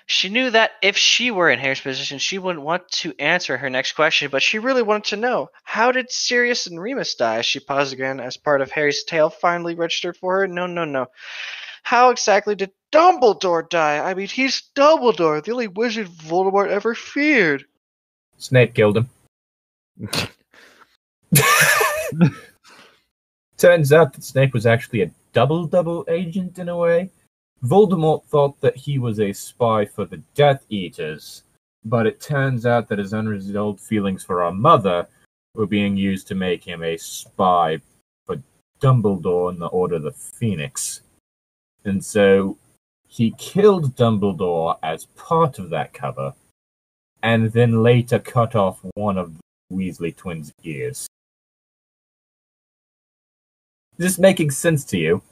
She knew that if she were in Harry's position, she wouldn't want to answer her next question, but she really wanted to know. How did Sirius and Remus die? She paused again as part of Harry's tale finally registered for her. No. How exactly did Dumbledore die? I mean, he's Dumbledore, the only wizard Voldemort ever feared. Snape killed him. Turns out that Snape was actually a double agent in a way. Voldemort thought that he was a spy for the Death Eaters, but it turns out that his unresolved feelings for our mother were being used to make him a spy for Dumbledore and the Order of the Phoenix. And so he killed Dumbledore as part of that cover, and then later cut off one of the Weasley twins' ears. Is this making sense to you?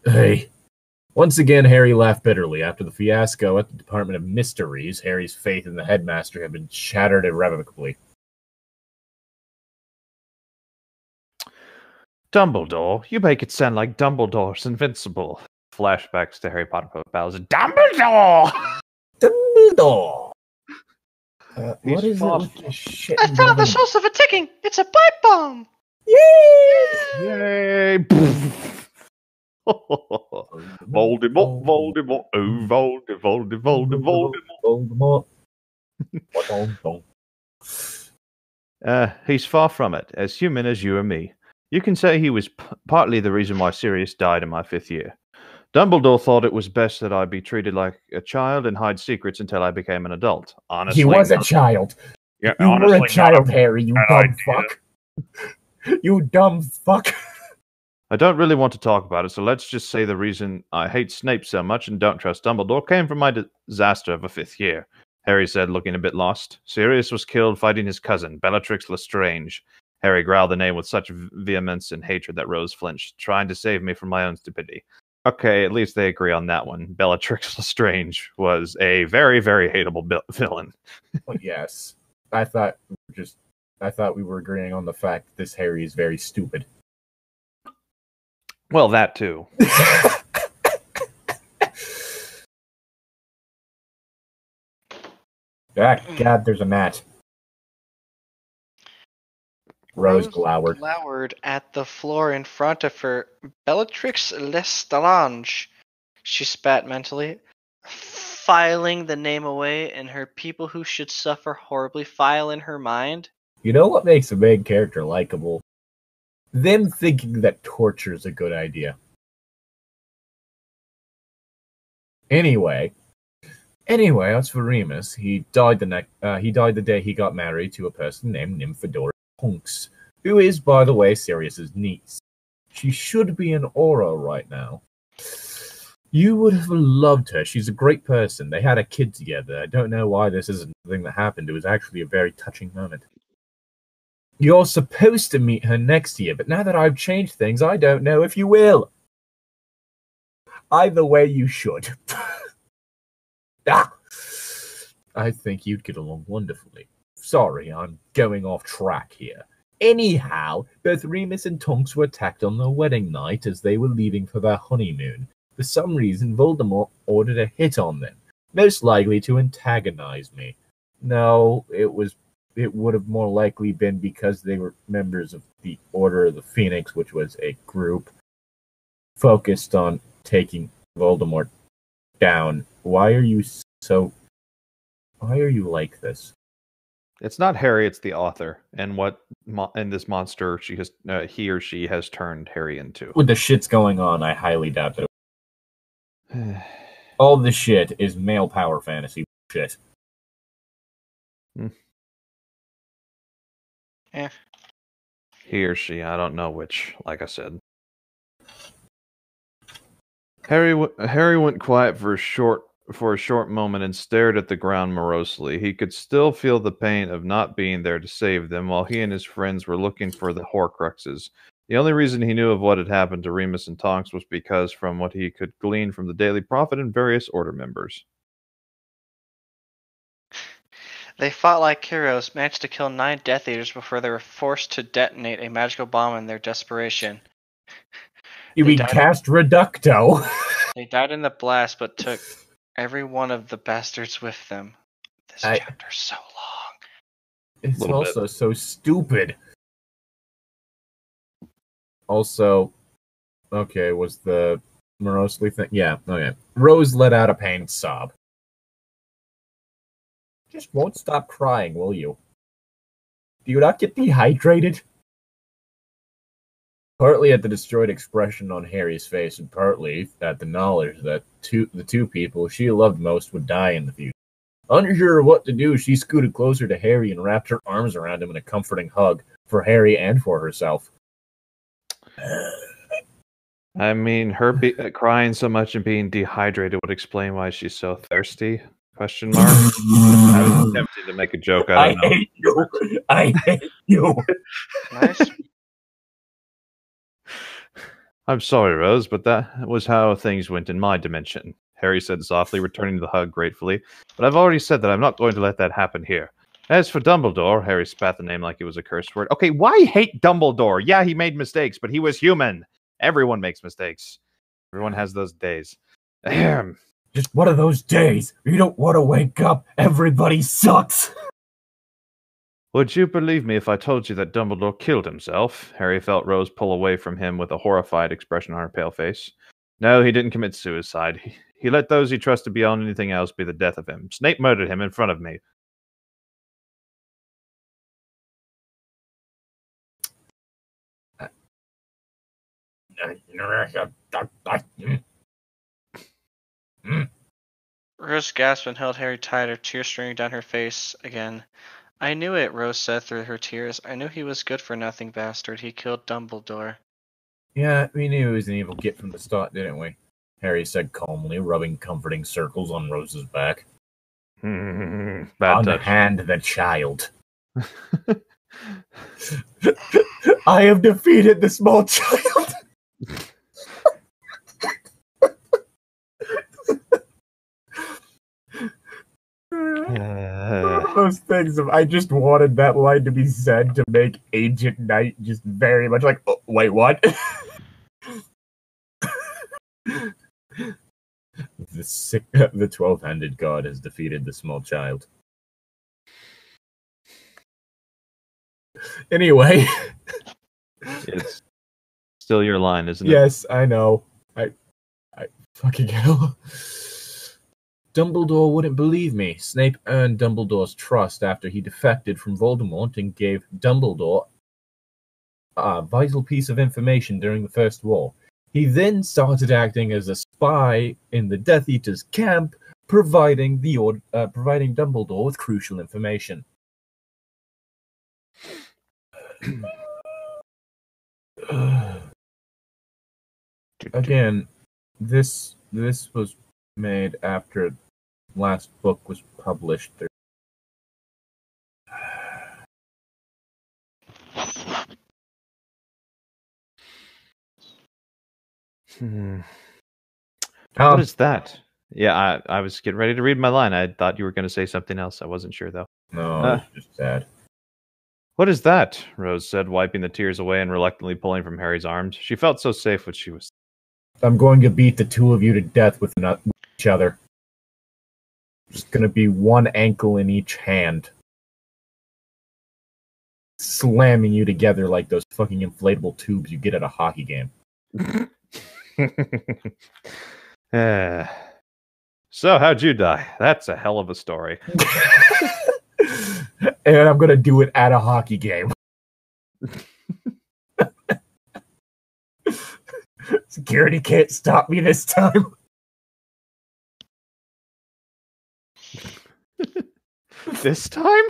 Hey. Once again, Harry laughed bitterly. After the fiasco at the Department of Mysteries, Harry's faith in the headmaster had been shattered irrevocably. Dumbledore? You make it sound like Dumbledore's invincible. Flashbacks to Harry Potter Puppet Battles. Dumbledore! Dumbledore! What is it with this shit? I found the source of a ticking! It's a pipe bomb! Yay! Voldemort, Voldemort, oh, Voldemort. He's far from it, as human as you or me. You can say he was partly the reason why Sirius died in my 5th year. Dumbledore thought it was best that I be treated like a child and hide secrets until I became an adult. Honestly, he was a child. Yeah, You were a honestly, child, Harry, you bad dumb idea. fuck. You dumb fuck. I don't really want to talk about it, so let's just say the reason I hate Snape so much and don't trust Dumbledore came from my disaster of a 5th year, Harry said, looking a bit lost. Sirius was killed fighting his cousin, Bellatrix Lestrange. Harry growled the name with such vehemence and hatred that Rose flinched, trying to save me from my own stupidity. Okay, at least they agree on that one. Bellatrix Lestrange was a very, very hateable villain. Well, yes. I thought we were agreeing on the fact that this Harry is very stupid. Well, that too. Ah, God, there's a gnat. Rose glowered. glowered at the floor in front of her. Bellatrix Lestrange, she spat mentally, filing the name away, and her people who should suffer horribly file in her mind. You know what makes a main character likable? Them thinking that torture is a good idea. Anyway, as for Remus, he died the day he got married to a person named Nymphadora Tonks, who is, by the way, Sirius's niece. She should be in Aura right now. You would have loved her. She's a great person. They had a kid together. I don't know why this isn't the thing that happened. It was actually a very touching moment. You're supposed to meet her next year, but now that I've changed things, I don't know if you will. Either way, you should. I think you'd get along wonderfully. Sorry, I'm going off track here. Anyhow, both Remus and Tonks were attacked on their wedding night as they were leaving for their honeymoon. For some reason, Voldemort ordered a hit on them, most likely to antagonize me. No, it would have more likely been because they were members of the Order of the Phoenix, which was a group focused on taking Voldemort down. Why are you like this? It's not Harry, it's the author, and what in this monster he or she has turned Harry into. With the shits going on, I highly doubt that. All this shit is male power fantasy shit. He or she, I don't know which, like I said. Harry went quiet for a short moment and stared at the ground morosely. He could still feel the pain of not being there to save them while he and his friends were looking for the Horcruxes. The only reason he knew of what had happened to Remus and Tonks was because from what he could glean from the Daily Prophet and various Order members. They fought like heroes, managed to kill 9 Death Eaters before they were forced to detonate a magical bomb in their desperation. You mean Cast Reducto? They died in the blast, but took every one of the bastards with them. This chapter's so long. It's also so stupid. Also, okay, was the morosely thing? Yeah, okay. Rose let out a pained sob. Just won't stop crying, will you? Do you not get dehydrated? Partly at the destroyed expression on Harry's face, and partly at the knowledge that the two people she loved most would die in the future. Unsure of what to do, she scooted closer to Harry and wrapped her arms around him in a comforting hug, for Harry and for herself. I mean, her crying so much and being dehydrated would explain why she's so thirsty? Question mark. I was attempting to make a joke. I don't know. Hate you. I hate you. Nice. I'm sorry, Rose, but that was how things went in my dimension, Harry said softly, returning the hug gratefully. But I've already said that I'm not going to let that happen here. As for Dumbledore, Harry spat the name like it was a curse word. Okay, why hate Dumbledore? Yeah, he made mistakes, but he was human. Everyone makes mistakes. Everyone has those days. Ahem. Just one of those days. You don't want to wake up. Everybody sucks. Would you believe me if I told you that Dumbledore killed himself? Harry felt Rose pull away from him with a horrified expression on her pale face. No, he didn't commit suicide. He let those he trusted beyond anything else be the death of him. Snape murdered him in front of me. Rose gasped and held Harry tight, her tears streaming down her face again. I knew it, Rose said through her tears. I knew he was good-for-nothing bastard. He killed Dumbledore. Yeah, we knew he was an evil git from the start, didn't we? Harry said calmly, rubbing comforting circles on Rose's back. Bad touch. Unhand the child. I have defeated the small child. Those things I just wanted that line to be said to make Ancient Knight just very much like, oh, wait, what? The 12-handed god has defeated the small child. Anyway. It's still your line, isn't it? Yes, I know. I fucking hell. Dumbledore wouldn't believe me. Snape earned Dumbledore's trust after he defected from Voldemort and gave Dumbledore a vital piece of information during the First War. He then started acting as a spy in the Death Eater's camp, providing Dumbledore with crucial information. Again, this was made after last book was published. What is that? Yeah, I was getting ready to read my line. I thought you were going to say something else. I wasn't sure, though. No, it's just sad. What is that? Rose said, wiping the tears away and reluctantly pulling from Harry's arms. She felt so safe when she was... I'm going to beat the two of you to death with each other. There's going to be one ankle in each hand. Slamming you together like those fucking inflatable tubes you get at a hockey game. So, how'd you die? That's a hell of a story. And I'm going to do it at a hockey game. Security can't stop me this time. This time?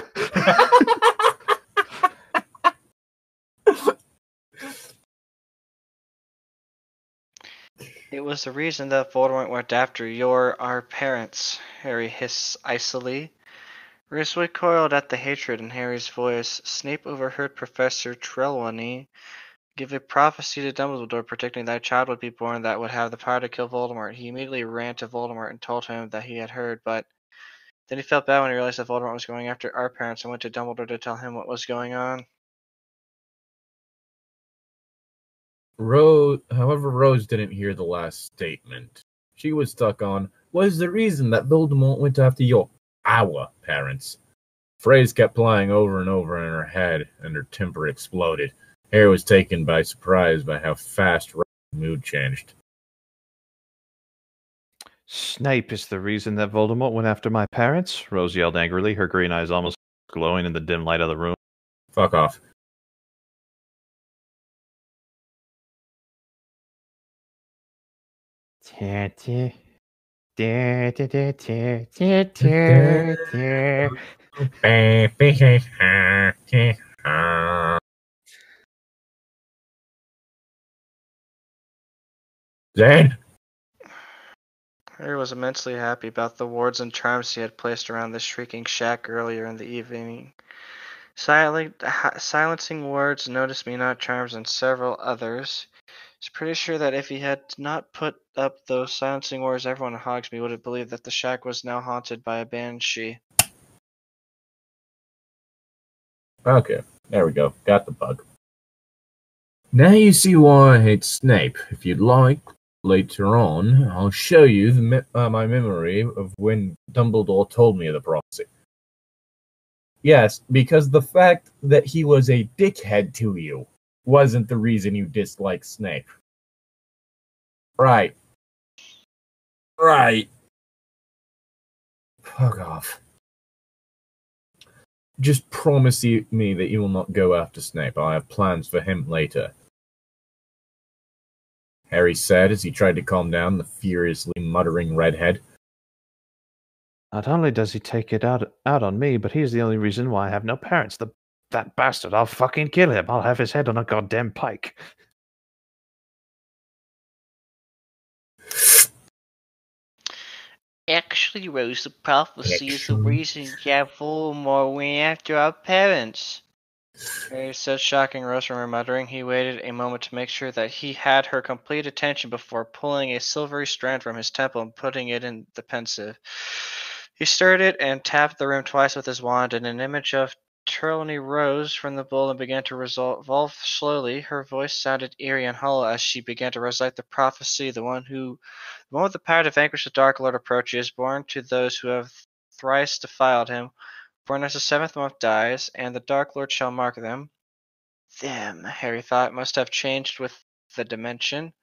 It was the reason that Voldemort went after our parents, Harry hissed icily. Rose recoiled at the hatred in Harry's voice. Snape overheard Professor Trelawney give a prophecy to Dumbledore predicting that a child would be born that would have the power to kill Voldemort. He immediately ran to Voldemort and told him that he had heard, but then he felt bad when he realized that Voldemort was going after our parents and went to Dumbledore to tell him what was going on. However, Rose didn't hear the last statement. She was stuck on, what is the reason that Voldemort went after our parents? Phrase kept playing over and over in her head, and her temper exploded. Harry was taken by surprise by how fast Rose's mood changed. Snape is the reason that Voldemort went after my parents? Rose yelled angrily, her green eyes almost glowing in the dim light of the room. Fuck off. Zane? Harry was immensely happy about the wards and charms he had placed around the shrieking shack earlier in the evening. Silencing words, notice me not charms, and several others. He's pretty sure that if he had not put up those silencing words, everyone in Hogsmeade would have believed that the shack was now haunted by a banshee. Okay, there we go. Got the bug. Now you see why I hate Snape. If you'd like, later on, I'll show you my memory of when Dumbledore told me of the prophecy. Yes, because the fact that he was a dickhead to you wasn't the reason you dislike Snape. Right. Fuck off. Just promise me that you will not go after Snape. I have plans for him later. Harry said as he tried to calm down the furiously muttering redhead. Not only does he take it out on me, but he's the only reason why I have no parents. That bastard, I'll fucking kill him. I'll have his head on a goddamn pike. Actually, Rose, the prophecy is the reason Jack Voldemort went after our parents. Harry said, shocking Rose from her muttering. He waited a moment to make sure that he had her complete attention before pulling a silvery strand from his temple and putting it in the pensive. He stirred it and tapped the room twice with his wand, and an image of Trelawney rose from the bowl and began to revolve slowly. Her voice sounded eerie and hollow as she began to recite the prophecy. The one with the power to vanquish the Dark Lord approaches, born to those who have thrice defiled him. Born as the seventh month dies, and the Dark Lord shall mark them. Them, Harry thought, must have changed with the dimension.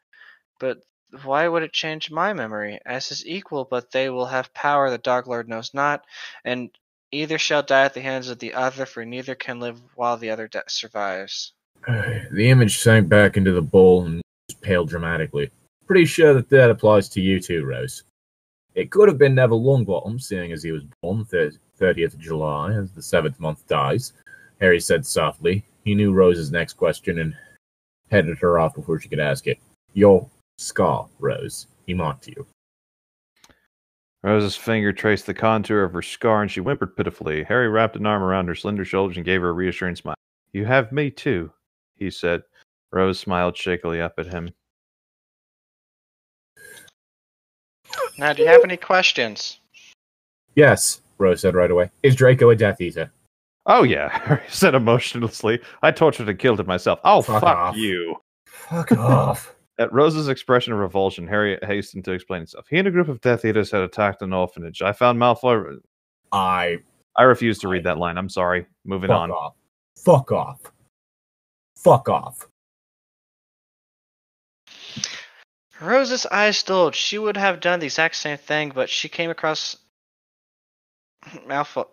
But why would it change my memory? As his equal, but they will have power the Dark Lord knows not, and either shall die at the hands of the other, for neither can live while the other survives. The image sank back into the bowl and paled dramatically. Pretty sure that applies to you too, Rose. It could have been Neville Longbottom, seeing as he was born 30th of July, as the seventh month dies, Harry said softly. He knew Rose's next question and headed her off before she could ask it. Your scar, Rose. He mocked you. Rose's finger traced the contour of her scar, and she whimpered pitifully. Harry wrapped an arm around her slender shoulders and gave her a reassuring smile. You have me, too, he said. Rose smiled shakily up at him. Now, do you have any questions? Yes, Rose said right away. Is Draco a Death Eater? Oh, yeah, Harry said emotionlessly. I tortured and killed him myself. Oh, fuck off. You. Fuck off. At Rose's expression of revulsion, Harry hastened to explain himself. He and a group of Death Eaters had attacked an orphanage. I found Malfoy... I refuse to read that line. I'm sorry. Moving on. Off. Fuck off. Fuck off. Rose's eyes dulled. She would have done the exact same thing, but she came across Malfoy.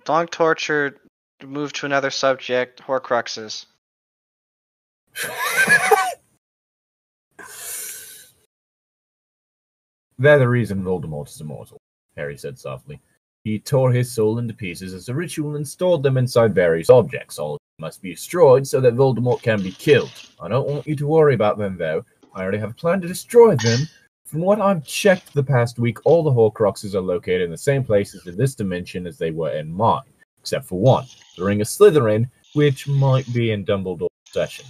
Long tortured, moved to another subject, Horcruxes. They're the reason Voldemort is immortal, Harry said softly. He tore his soul into pieces as a ritual and stored them inside various objects. All of them must be destroyed so that Voldemort can be killed. I don't want you to worry about them, though. I already have a plan to destroy them. From what I've checked the past week, all the Horcruxes are located in the same places in this dimension as they were in mine, except for one, the Ring of Slytherin, which might be in Dumbledore's possession.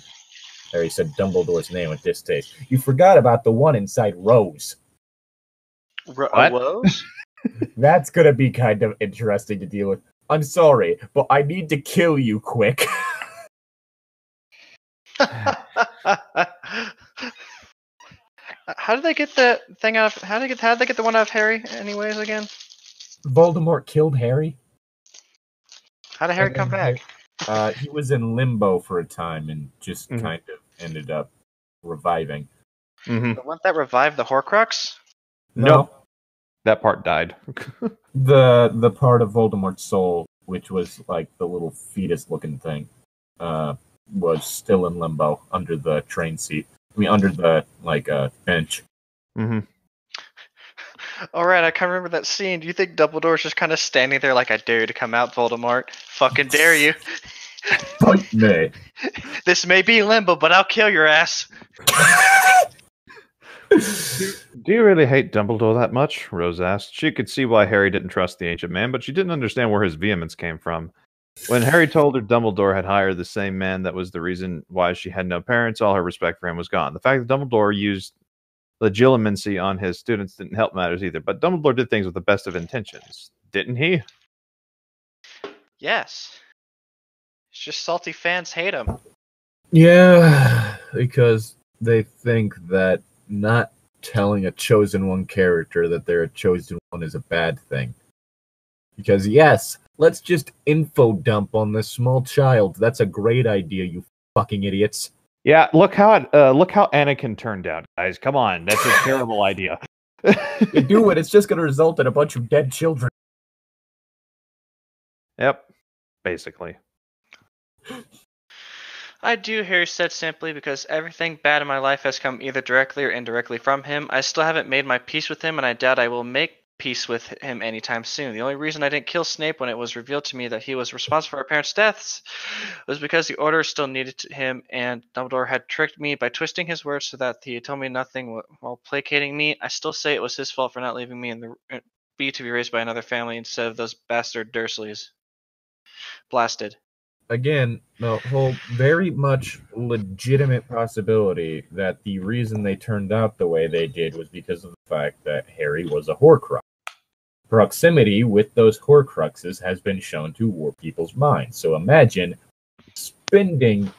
Harry said Dumbledore's name with distaste. You forgot about the one inside Rose. Rose? That's gonna be kind of interesting to deal with. I'm sorry, but I need to kill you quick. How did they get the thing out of? How did they get the one out of Harry? Anyways, again. Voldemort killed Harry. How did Harry come back? He was in limbo for a time and just kind of ended up reviving. The one that revived the Horcrux? No. That part died. The part of Voldemort's soul, which was like the little fetus-looking thing, was still in limbo under the train seat. I mean, under the bench. Mm-hmm. All right, I can't remember that scene. Do you think Dumbledore's just kind of standing there like, I dare you to come out, Voldemort? Fucking dare you. Fight me. This may be limbo, but I'll kill your ass. Do you really hate Dumbledore that much? Rose asked. She could see why Harry didn't trust the ancient man, but she didn't understand where his vehemence came from. When Harry told her Dumbledore had hired the same man that was the reason why she had no parents, all her respect for him was gone. The fact that Dumbledore used legitimacy on his students didn't help matters either, but Dumbledore did things with the best of intentions. Didn't he? Yes. It's just salty fans hate him. Yeah, because they think that not telling a chosen one character that they're a chosen one is a bad thing. Because yes, let's just info dump on this small child. That's a great idea, you fucking idiots. Yeah, look how Anakin turned out, guys. Come on, that's a terrible idea. You do it, it's just going to result in a bunch of dead children. Yep, basically. I do, Harry said simply, because everything bad in my life has come either directly or indirectly from him. I still haven't made my peace with him, and I doubt I will make peace with him anytime soon. The only reason I didn't kill Snape when it was revealed to me that he was responsible for our parents' deaths was because the Order still needed him, and Dumbledore had tricked me by twisting his words so that he had told me nothing while placating me. I still say it was his fault for not leaving me in the be to be raised by another family instead of those bastard Dursleys. Blasted. Again, the whole very much legitimate possibility that the reason they turned out the way they did was because of the fact that Harry was a Horcrux. Proximity with those Horcruxes has been shown to warp people's minds. So imagine spending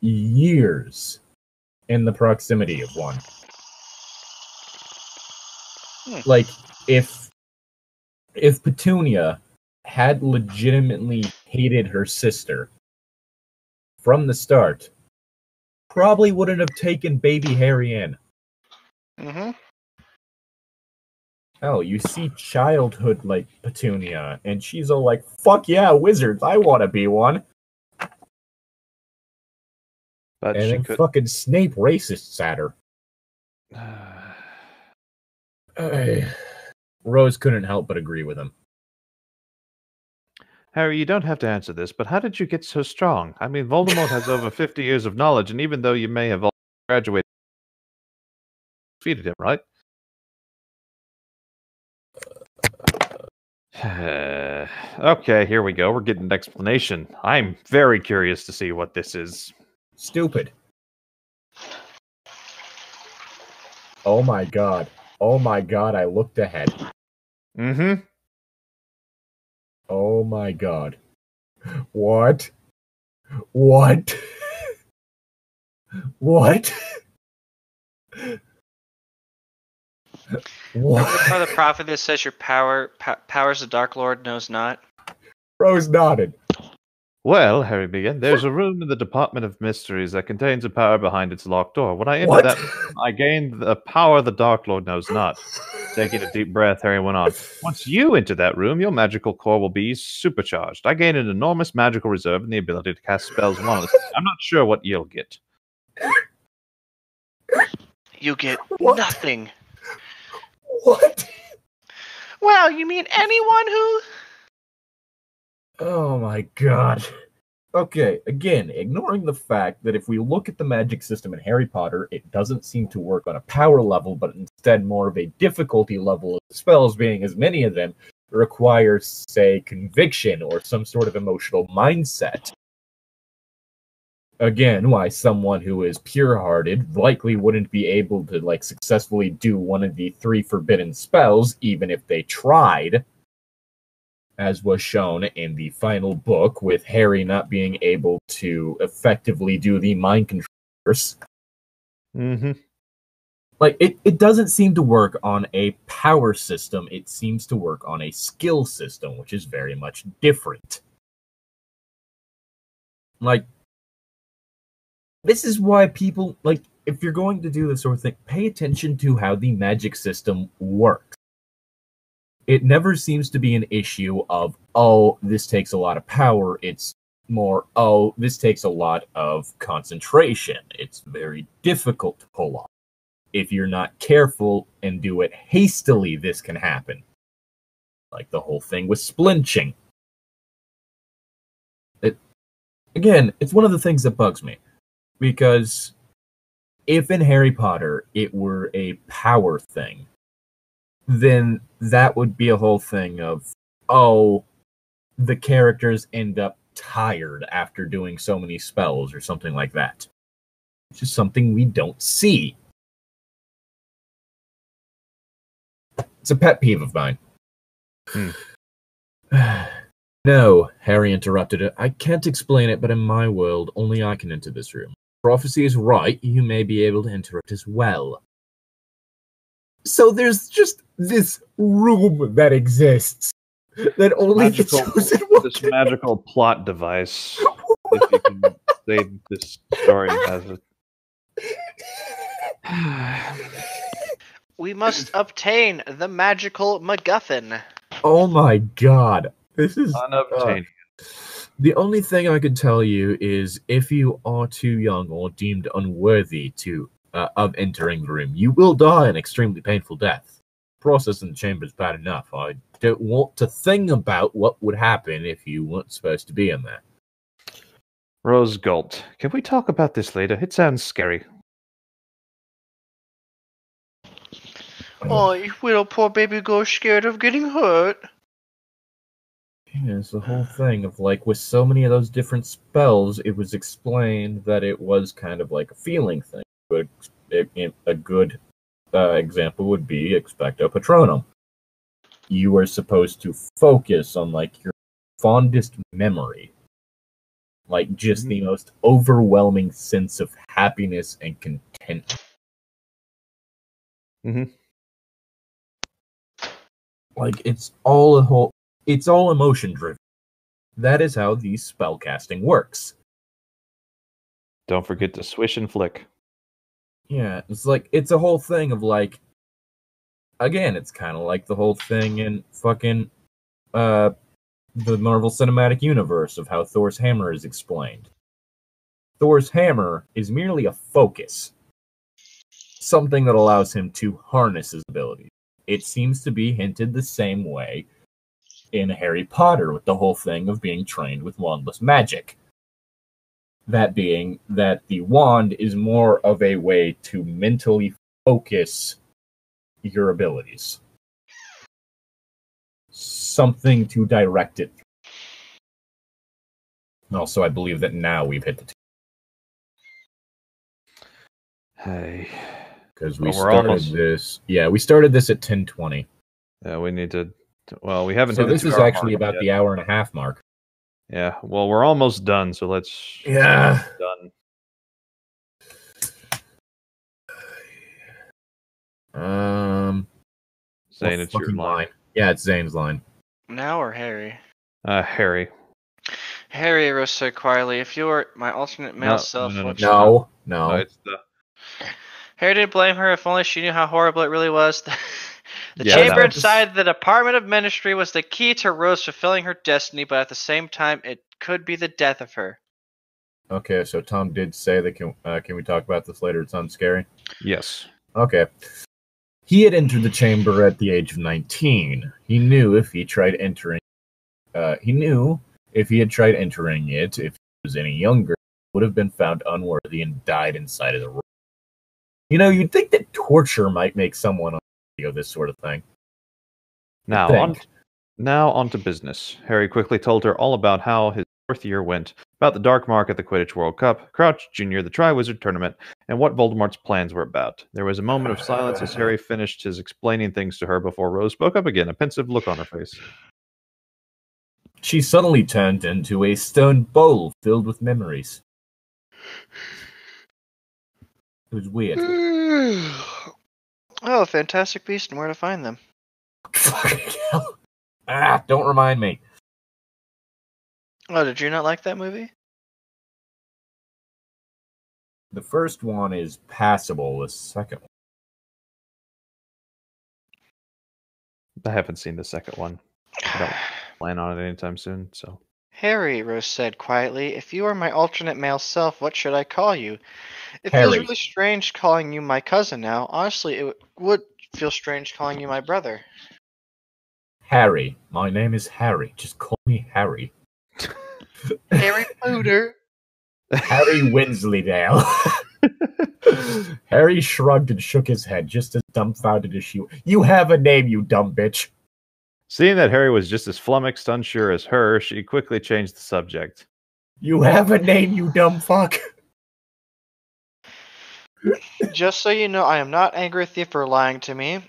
years in the proximity of one. Like, if Petunia had legitimately hated her sister from the start, probably wouldn't have taken baby Harry in. Mm-hmm. Hell, you see childhood like Petunia, and she's all like, fuck yeah, wizards, I want to be one. But and she then could. fucking Snape racists at her. Rose couldn't help but agree with him. Harry, you don't have to answer this, but how did you get so strong? I mean, Voldemort has over 50 years of knowledge, and even though you may have all graduated, defeated him, right? Okay, here we go. We're getting an explanation. I'm very curious to see what this is. Stupid. Oh my god. Oh my god, I looked ahead. Mm-hmm. Oh my god. What? What? What? What? Part of the prophet says your powers the Dark Lord knows not. Rose nodded. Well, Harry began, there's a room in the Department of Mysteries that contains a power behind its locked door. When I entered that room, I gained the power the Dark Lord knows not. Taking a deep breath, Harry went on. Once you enter that room, your magical core will be supercharged. I gain an enormous magical reserve and the ability to cast spells anonymously. I'm not sure what you'll get. You get nothing. What? Well, you mean anyone who... Oh my god. Okay, again, ignoring the fact that if we look at the magic system in Harry Potter, it doesn't seem to work on a power level, but instead more of a difficulty level, of spells being as many of them require, say, conviction or some sort of emotional mindset. Again, why someone who is pure-hearted likely wouldn't be able to, like, successfully do one of the 3 forbidden spells, even if they tried, as was shown in the final book, with Harry not being able to effectively do the mind control curse. Mm-hmm. Like, it doesn't seem to work on a power system, it seems to work on a skill system, which is very much different. Like, this is why people, like, if you're going to do this sort of thing, pay attention to how the magic system works. It never seems to be an issue of, oh, this takes a lot of power. It's more, oh, this takes a lot of concentration. It's very difficult to pull off. If you're not careful and do it hastily, this can happen. Like the whole thing with splinching. Again, it's one of the things that bugs me. Because if in Harry Potter it were a power thing, then that would be a whole thing of, oh, the characters end up tired after doing so many spells or something like that. Which is something we don't see. It's a pet peeve of mine. No, Harry interrupted it. I can't explain it, but in my world, only I can enter this room. Prophecy is right, you may be able to enter it as well. So there's just this room that exists that only the chosen one. This magical plot device. If you can say this story has it. We must obtain the magical MacGuffin. Oh my god. This is unobtainium. The only thing I can tell you is if you are too young or deemed unworthy of entering the room, you will die an extremely painful death. process in the chamber is bad enough. I don't want to think about what would happen if you weren't supposed to be in there. Rose gulped. Can we talk about this later? It sounds scary. Oh, you little poor baby girl scared of getting hurt. Yeah, it's the whole thing of like with so many of those different spells, it was explained that it was kind of like a feeling thing. But a good example would be Expecto Patronum. You are supposed to focus on like your fondest memory, like just the most overwhelming sense of happiness and content. Like it's all emotion driven. That is how the spellcasting works. Don't forget to swish and flick. Yeah, it's a whole thing of like, again, it's kind of like the whole thing in fucking the Marvel Cinematic Universe of how Thor's hammer is explained. Thor's hammer is merely a focus, something that allows him to harness his abilities. It seems to be hinted the same way in Harry Potter with the whole thing of being trained with wandless magic. That being that the wand is more of a way to mentally focus your abilities. Something to direct it. Also, I believe that now we've hit the Hey. because we started this. Yeah, we started this at 10:20. Yeah, we need to. Well, we haven't. So hit the this is 2 hour actually mark about yet. the hour and a half mark. Yeah. Well, we're almost done. So let's. Yeah. Done. Zane, it's your line. Yeah, it's Zane's line. Now or Harry? Harry. Harry Rose said quietly, if you were my alternate male self, what should No. It's the. Harry didn't blame her. If only she knew how horrible it really was. The Yeah, chamber that was- inside the Department of Ministry was the key to Rose fulfilling her destiny, but at the same time, it could be the death of her. Okay, so Tom did say that. Can we talk about this later? It sounds scary. Yes. Okay. He had entered the chamber at the age of 19. He knew if he tried entering. He knew if he had tried entering it, if he was any younger, he would have been found unworthy and died inside of the room. You know, you'd think that torture might make someone of this sort of thing. Now on to business. Harry quickly told her all about how his 4th year went, about the Dark Mark at the Quidditch World Cup, Crouch Jr., the Triwizard Tournament, and what Voldemort's plans were about. There was a moment of silence as Harry finished his explaining things to her before Rose spoke up again, a pensive look on her face. She suddenly turned into a stone bowl filled with memories. It was weird. Oh, Fantastic Beast and where to find them. Fucking hell. Don't remind me. Oh, did you not like that movie? The first one is passable. The second one. I haven't seen the second one. I don't plan on it anytime soon, so. Harry, Rose said quietly, if you are my alternate male self, what should I call you? It Harry. feels really strange calling you my cousin now. Honestly, it would feel strange calling you my brother. Harry. My name is Harry. Just call me Harry. Harry Potter. Harry Wensleydale. Harry shrugged and shook his head, just as dumbfounded as she. You have a name, you dumb bitch. Seeing that Harry was just as flummoxed, unsure as her, she quickly changed the subject. You have a name, you dumb fuck. Just so you know, I am not angry with you for lying to me.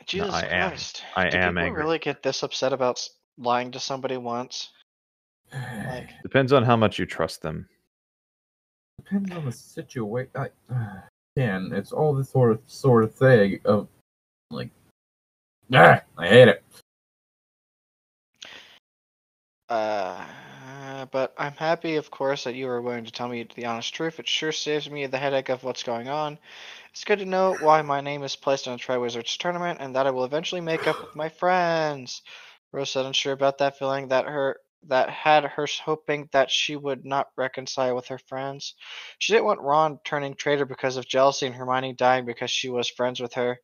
Jesus I am. Christ. I Do am people angry. really get this upset about lying to somebody once? Like, Depends on how much you trust them. Depends on the situation. Man, it's all this sort of thing of like. I hate it. But I'm happy, of course, that you are willing to tell me the honest truth. It sure saves me the headache of what's going on. It's good to know why my name is placed in a Triwizards tournament, and that I will eventually make up with my friends. Rose said unsure about that, feeling that her that had her hoping that she would not reconcile with her friends. She didn't want Ron turning traitor because of jealousy and Hermione dying because she was friends with her.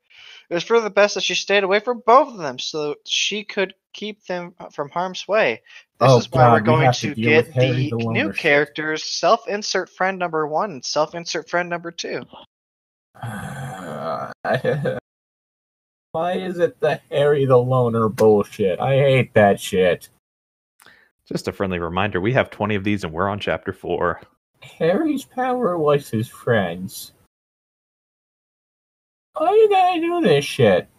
It was for the best that she stayed away from both of them so she could keep them from harm's way. This is why we're God, we going have to to deal with get Harry the the new Loner shit. characters, self-insert friend number 1 and self-insert friend number 2. Why is it the Harry the Loner bullshit? I hate that shit. Just a friendly reminder, we have 20 of these and we're on chapter 4. Harry's power was his friends. Why you gotta do this shit?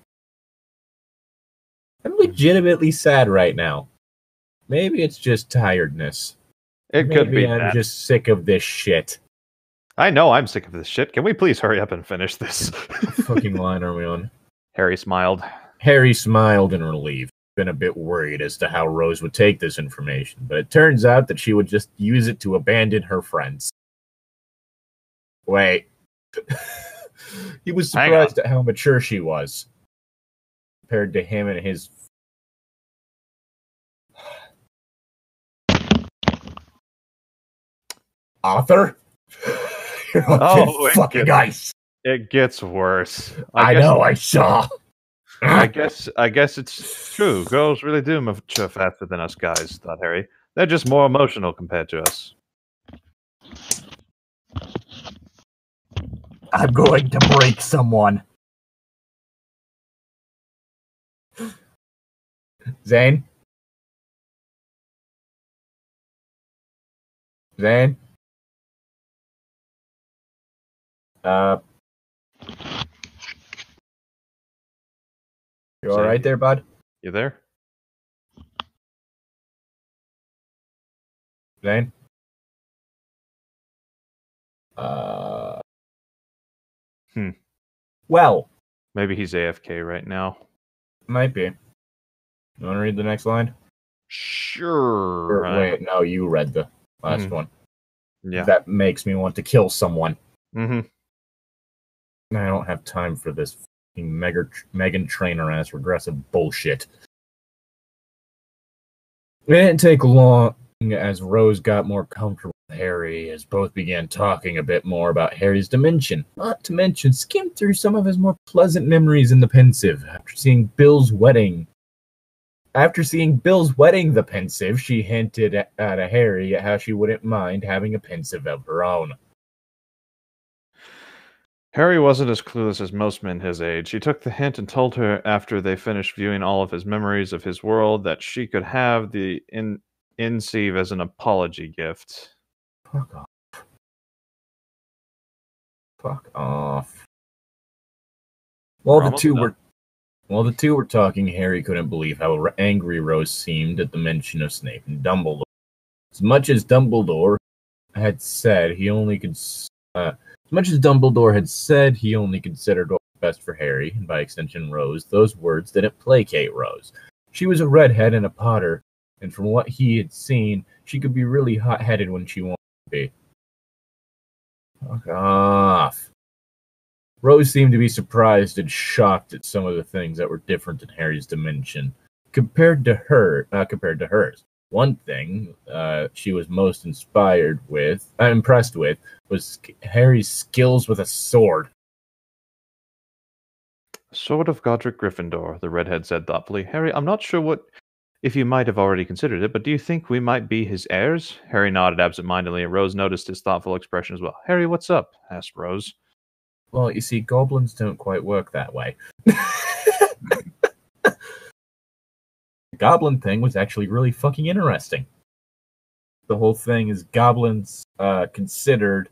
I'm legitimately sad right now. Maybe it's just tiredness. It could be I'm that. just sick of this shit. I know I'm sick of this shit. Can we please hurry up and finish this? What fucking line are we on? Harry smiled. Harry smiled in relief. Been a bit worried as to how Rose would take this information, but it turns out that she would just use it to abandon her friends. Wait. He was surprised at how mature she was compared to him and his... Author? You're on fucking ice. It gets worse. I know, I saw. I guess it's true. Girls really do mature faster than us guys, thought Harry. They're just more emotional compared to us. I'm going to break someone. Zane? Zane? You alright there, bud? You there? Zane? Well. Maybe he's AFK right now. Might be. You want to read the next line? Sure. Wait, no, you read the last one. Yeah. That makes me want to kill someone. Mm-hmm. I don't have time for this fucking Megan Trainor-ass regressive bullshit. It didn't take long as Rose got more comfortable with Harry, as both began talking a bit more about Harry's dimension. Not to mention, skimmed through some of his more pleasant memories in the Pensive. After seeing Bill's wedding, the Pensive, she hinted at Harry at how she wouldn't mind having a Pensive of her own. Harry wasn't as clueless as most men his age. He took the hint and told her after they finished viewing all of his memories of his world that she could have the Insieve as an apology gift. Fuck off. Fuck off. While the two were talking, Harry couldn't believe how angry Rose seemed at the mention of Snape and Dumbledore. As much as Dumbledore had said he only considered what was best for Harry, and by extension Rose, those words didn't placate Rose. She was a redhead and a Potter, and from what he had seen, she could be really hot-headed when she wanted to be. Fuck off. Rose seemed to be surprised and shocked at some of the things that were different in Harry's dimension compared to hers. One thing she was most impressed with was Harry's skills with a sword. Sword of Godric Gryffindor, the redhead said thoughtfully. Harry, I'm not sure if you might have already considered it, but do you think we might be his heirs? Harry nodded absentmindedly, and Rose noticed his thoughtful expression as well. Harry, what's up? Asked Rose. Well, you see, goblins don't quite work that way. The goblin thing was actually really fucking interesting. The whole thing is goblins considered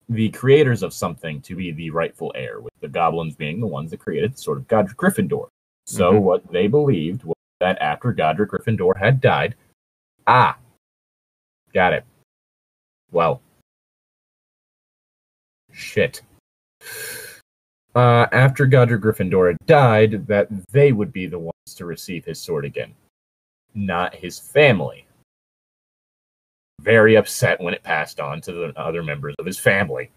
the creators of something to be the rightful heir, with the goblins being the ones that created the Sword of Godric Gryffindor. So what they believed was that after Godric Gryffindor had died... got it. Well. Shit. After Godric Gryffindor had died, that they would be the ones to receive his sword again. Not his family. Very upset when it passed on to the other members of his family.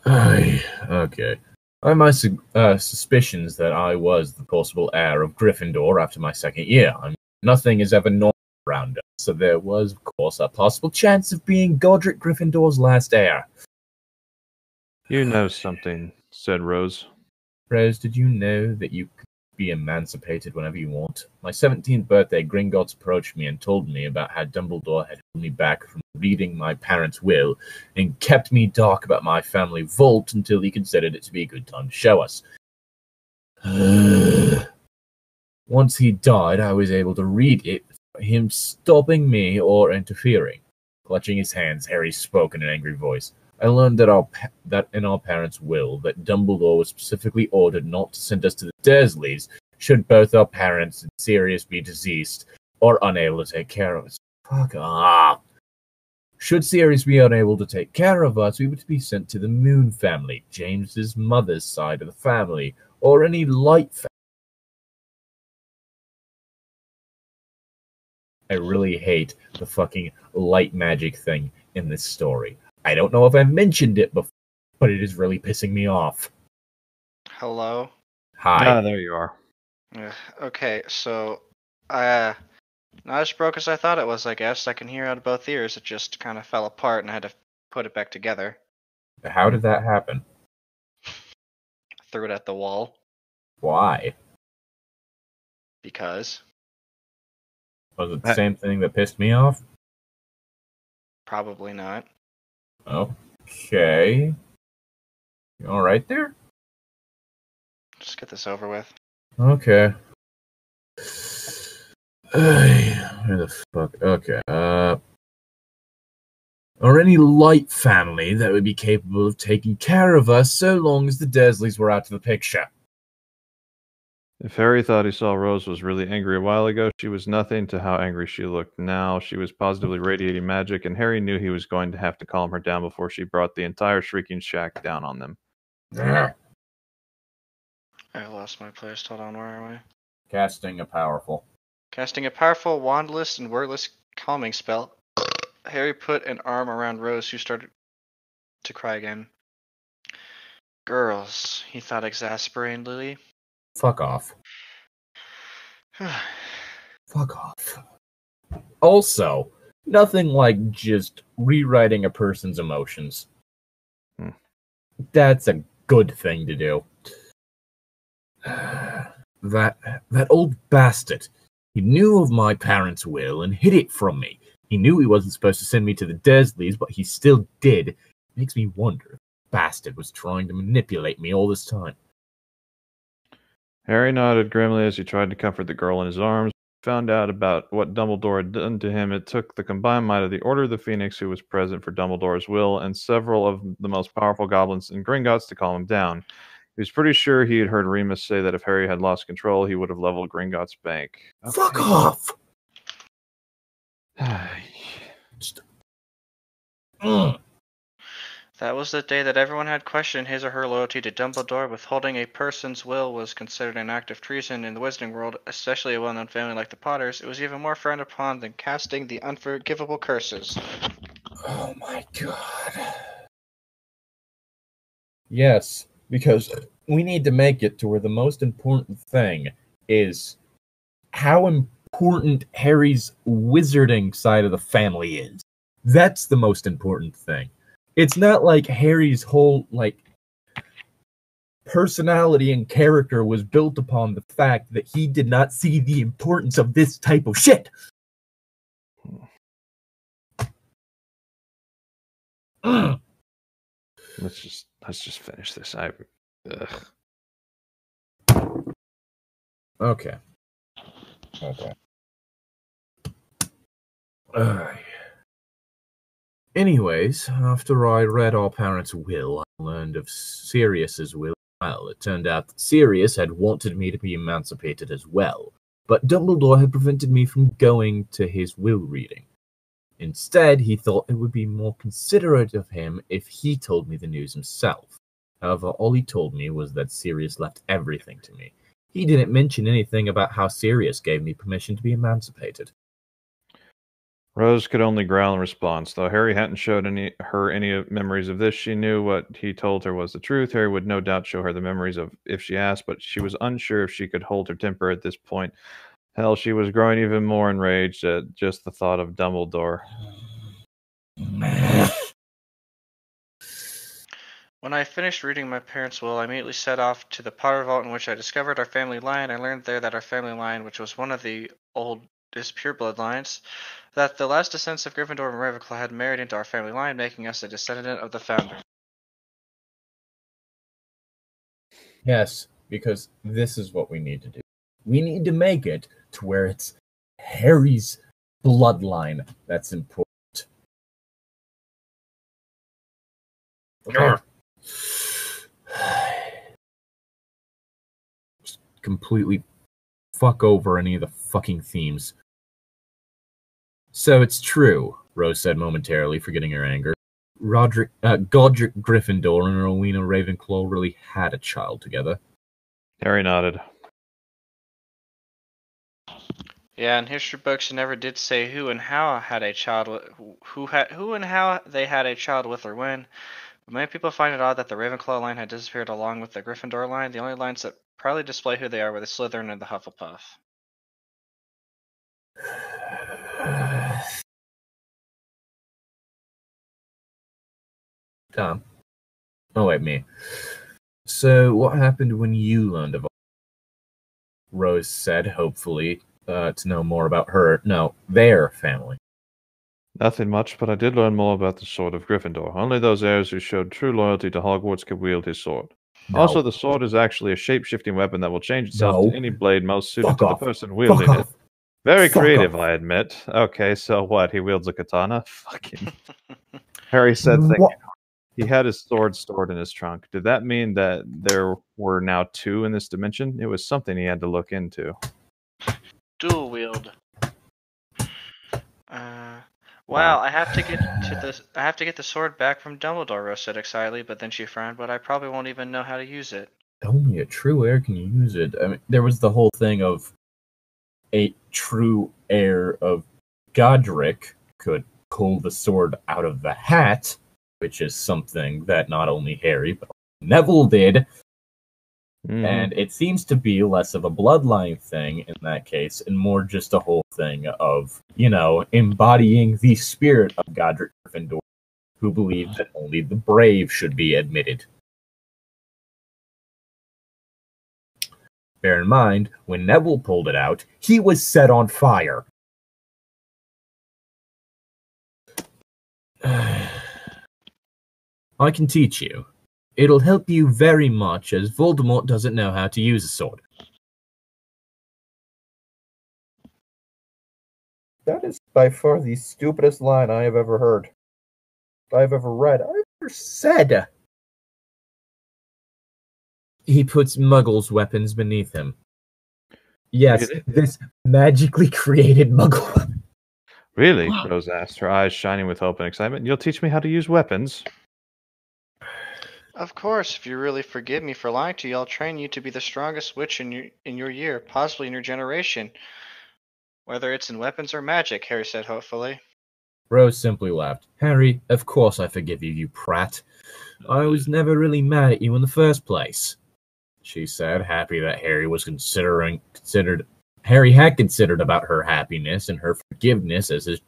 Okay. I have my suspicions that I was the possible heir of Gryffindor after my second year. Nothing is ever normal around us, so there was, of course, a possible chance of being Godric Gryffindor's last heir. You know something, said Rose. Rose, did you know that you could be emancipated whenever you want? My 17th birthday, Gringotts approached me and told me about how Dumbledore had held me back from reading my parents' will and kept me dark about my family vault until he considered it to be a good time to show us. Once he died, I was able to read it without him stopping me or interfering. Clutching his hands, Harry spoke in an angry voice. I learned that in our parents' will, that Dumbledore was specifically ordered not to send us to the Dursleys should both our parents and Sirius be deceased or unable to take care of us. Fuck off. Should Sirius be unable to take care of us, we would be sent to the Moon family, James's mother's side of the family, or any light family. I really hate the fucking light magic thing in this story. I don't know if I've mentioned it before, but it is really pissing me off. Hello? Hi. There you are. Okay, so, not as broke as I thought it was, I guess. I can hear out of both ears. It just kind of fell apart and I had to put it back together. How did that happen? Threw it at the wall. Why? Because. Was it the same thing that pissed me off? Probably not. Okay. You alright there? Just get this over with. Okay. Where the fuck? Okay. Or any light family that would be capable of taking care of us so long as the Dursleys were out of the picture. If Harry thought he saw Rose was really angry a while ago, she was nothing to how angry she looked now. She was positively radiating magic, and Harry knew he was going to have to calm her down before she brought the entire Shrieking Shack down on them. I lost my place. Hold on, where are we? Casting a powerful wandless and wordless calming spell. Harry put an arm around Rose, who started to cry again. Girls, he thought exasperatedly. Fuck off. Fuck off. Also, nothing like just rewriting a person's emotions. That's a good thing to do. That old bastard. He knew of my parents' will and hid it from me. He knew he wasn't supposed to send me to the Dursleys, but he still did. It makes me wonder if the bastard was trying to manipulate me all this time. Harry nodded grimly as he tried to comfort the girl in his arms. Found out about what Dumbledore had done to him. It took the combined might of the Order of the Phoenix, who was present for Dumbledore's will, and several of the most powerful goblins in Gringotts to calm him down. He was pretty sure he had heard Remus say that if Harry had lost control, he would have leveled Gringotts Bank. Okay. Fuck off! That was the day that everyone had questioned his or her loyalty to Dumbledore. Withholding a person's will was considered an act of treason in the wizarding world, especially a well-known family like the Potters. It was even more frowned upon than casting the unforgivable curses. Oh my god. Yes, because we need to make it to where the most important thing is how important Harry's wizarding side of the family is. That's the most important thing. It's not like Harry's whole, personality and character was built upon the fact that he did not see the importance of this type of shit. Let's just finish this. Okay. Anyways, after I read our parents' will, I learned of Sirius's will. Well, it turned out that Sirius had wanted me to be emancipated as well, but Dumbledore had prevented me from going to his will reading. Instead, he thought it would be more considerate of him if he told me the news himself. However, all he told me was that Sirius left everything to me. He didn't mention anything about how Sirius gave me permission to be emancipated. Rose could only growl in response. Though Harry hadn't showed her any memories of this, she knew what he told her was the truth. Harry would no doubt show her the memories of if she asked, but she was unsure if she could hold her temper at this point. Hell, she was growing even more enraged at just the thought of Dumbledore. When I finished reading my parents' will, I immediately set off to the Potter Vault, in which I discovered our family line. I learned there that our family line, which was one of the oldest pureblood lines, that the last descendants of Gryffindor and Ravenclaw had married into our family line, making us a descendant of the founder. Yes, because this is what we need to do. We need to make it to where it's Harry's bloodline that's important. Okay. Just completely fuck over any of the fucking themes. So it's true, Rose said momentarily, forgetting her anger. Godric Gryffindor and Rowena Ravenclaw really had a child together. Harry nodded. Yeah, in history books, it never did say who and how had a child who and how they had a child with or when. But many people find it odd that the Ravenclaw line had disappeared along with the Gryffindor line. The only lines that proudly display who they are were the Slytherin and the Hufflepuff. Tom. Oh, wait, me. So, what happened when you learned of all? Rose said, hopefully, to know more about their family. Nothing much, but I did learn more about the sword of Gryffindor. Only those heirs who showed true loyalty to Hogwarts could wield his sword. No. Also, the sword is actually a shape-shifting weapon that will change itself to any blade most suited to the person wielding it. Very creative, I admit. Okay, so what? He wields a katana? Fucking. Harry said, thinking. He had his sword stored in his trunk. Did that mean that there were now two in this dimension? It was something he had to look into. Dual wield. Wow, I have to get the sword back from Dumbledore, Rose said excitedly, but then she frowned, but I probably won't even know how to use it. Only a true heir can use it. I mean, there was the whole thing of a true heir of Godric could pull the sword out of the hat, which is something that not only Harry, but Neville did. And it seems to be less of a bloodline thing in that case, and more just a whole thing of, embodying the spirit of Godric Gryffindor, who believed that only the brave should be admitted. Bear in mind, when Neville pulled it out, he was set on fire. I can teach you. It'll help you very much, as Voldemort doesn't know how to use a sword. That is by far the stupidest line I have ever heard. I've ever read. I've ever said. He puts Muggles' weapons beneath him. Yes, this magically created Muggle weapon. Really? Rose asked, her eyes shining with hope and excitement. You'll teach me how to use weapons? Of course, if you really forgive me for lying to you, I'll train you to be the strongest witch in your year, possibly in your generation. Whether it's in weapons or magic, Harry said hopefully. Rose simply laughed. Harry, of course I forgive you, you prat. I was never really mad at you in the first place, she said, happy that Harry had considered about her happiness and her forgiveness as his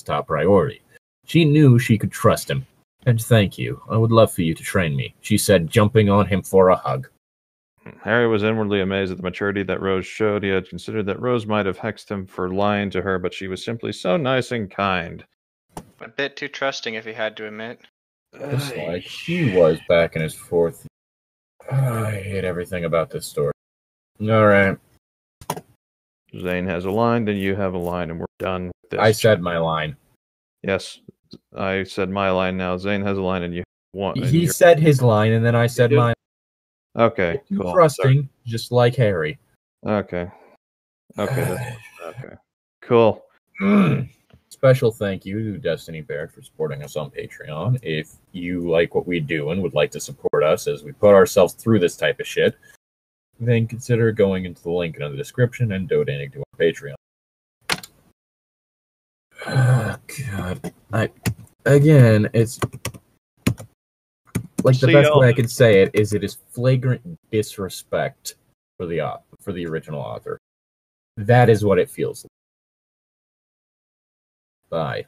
top priority. She knew she could trust him. And thank you. I would love for you to train me, she said, jumping on him for a hug. Harry was inwardly amazed at the maturity that Rose showed. He had considered that Rose might have hexed him for lying to her, but she was simply so nice and kind. A bit too trusting, if he had to admit. Just like he was back in his fourth. I hate everything about this story. Alright. Zane has a line, then you have a line, and we're done with this. I said my line. Yes, I said my line now. Zane has a line, and you want. He said his line, and then I said mine. Okay, cool. Trusting, just like Harry. Okay. Okay, cool. Special thank you to Destiny Barrett for supporting us on Patreon. If you like what we do and would like to support us as we put ourselves through this type of shit, then consider going into the link in the description and donating to our Patreon. Oh, God. Again, it's like the See best y'all. way I can say it is flagrant disrespect for the original author. That is what it feels like. Bye.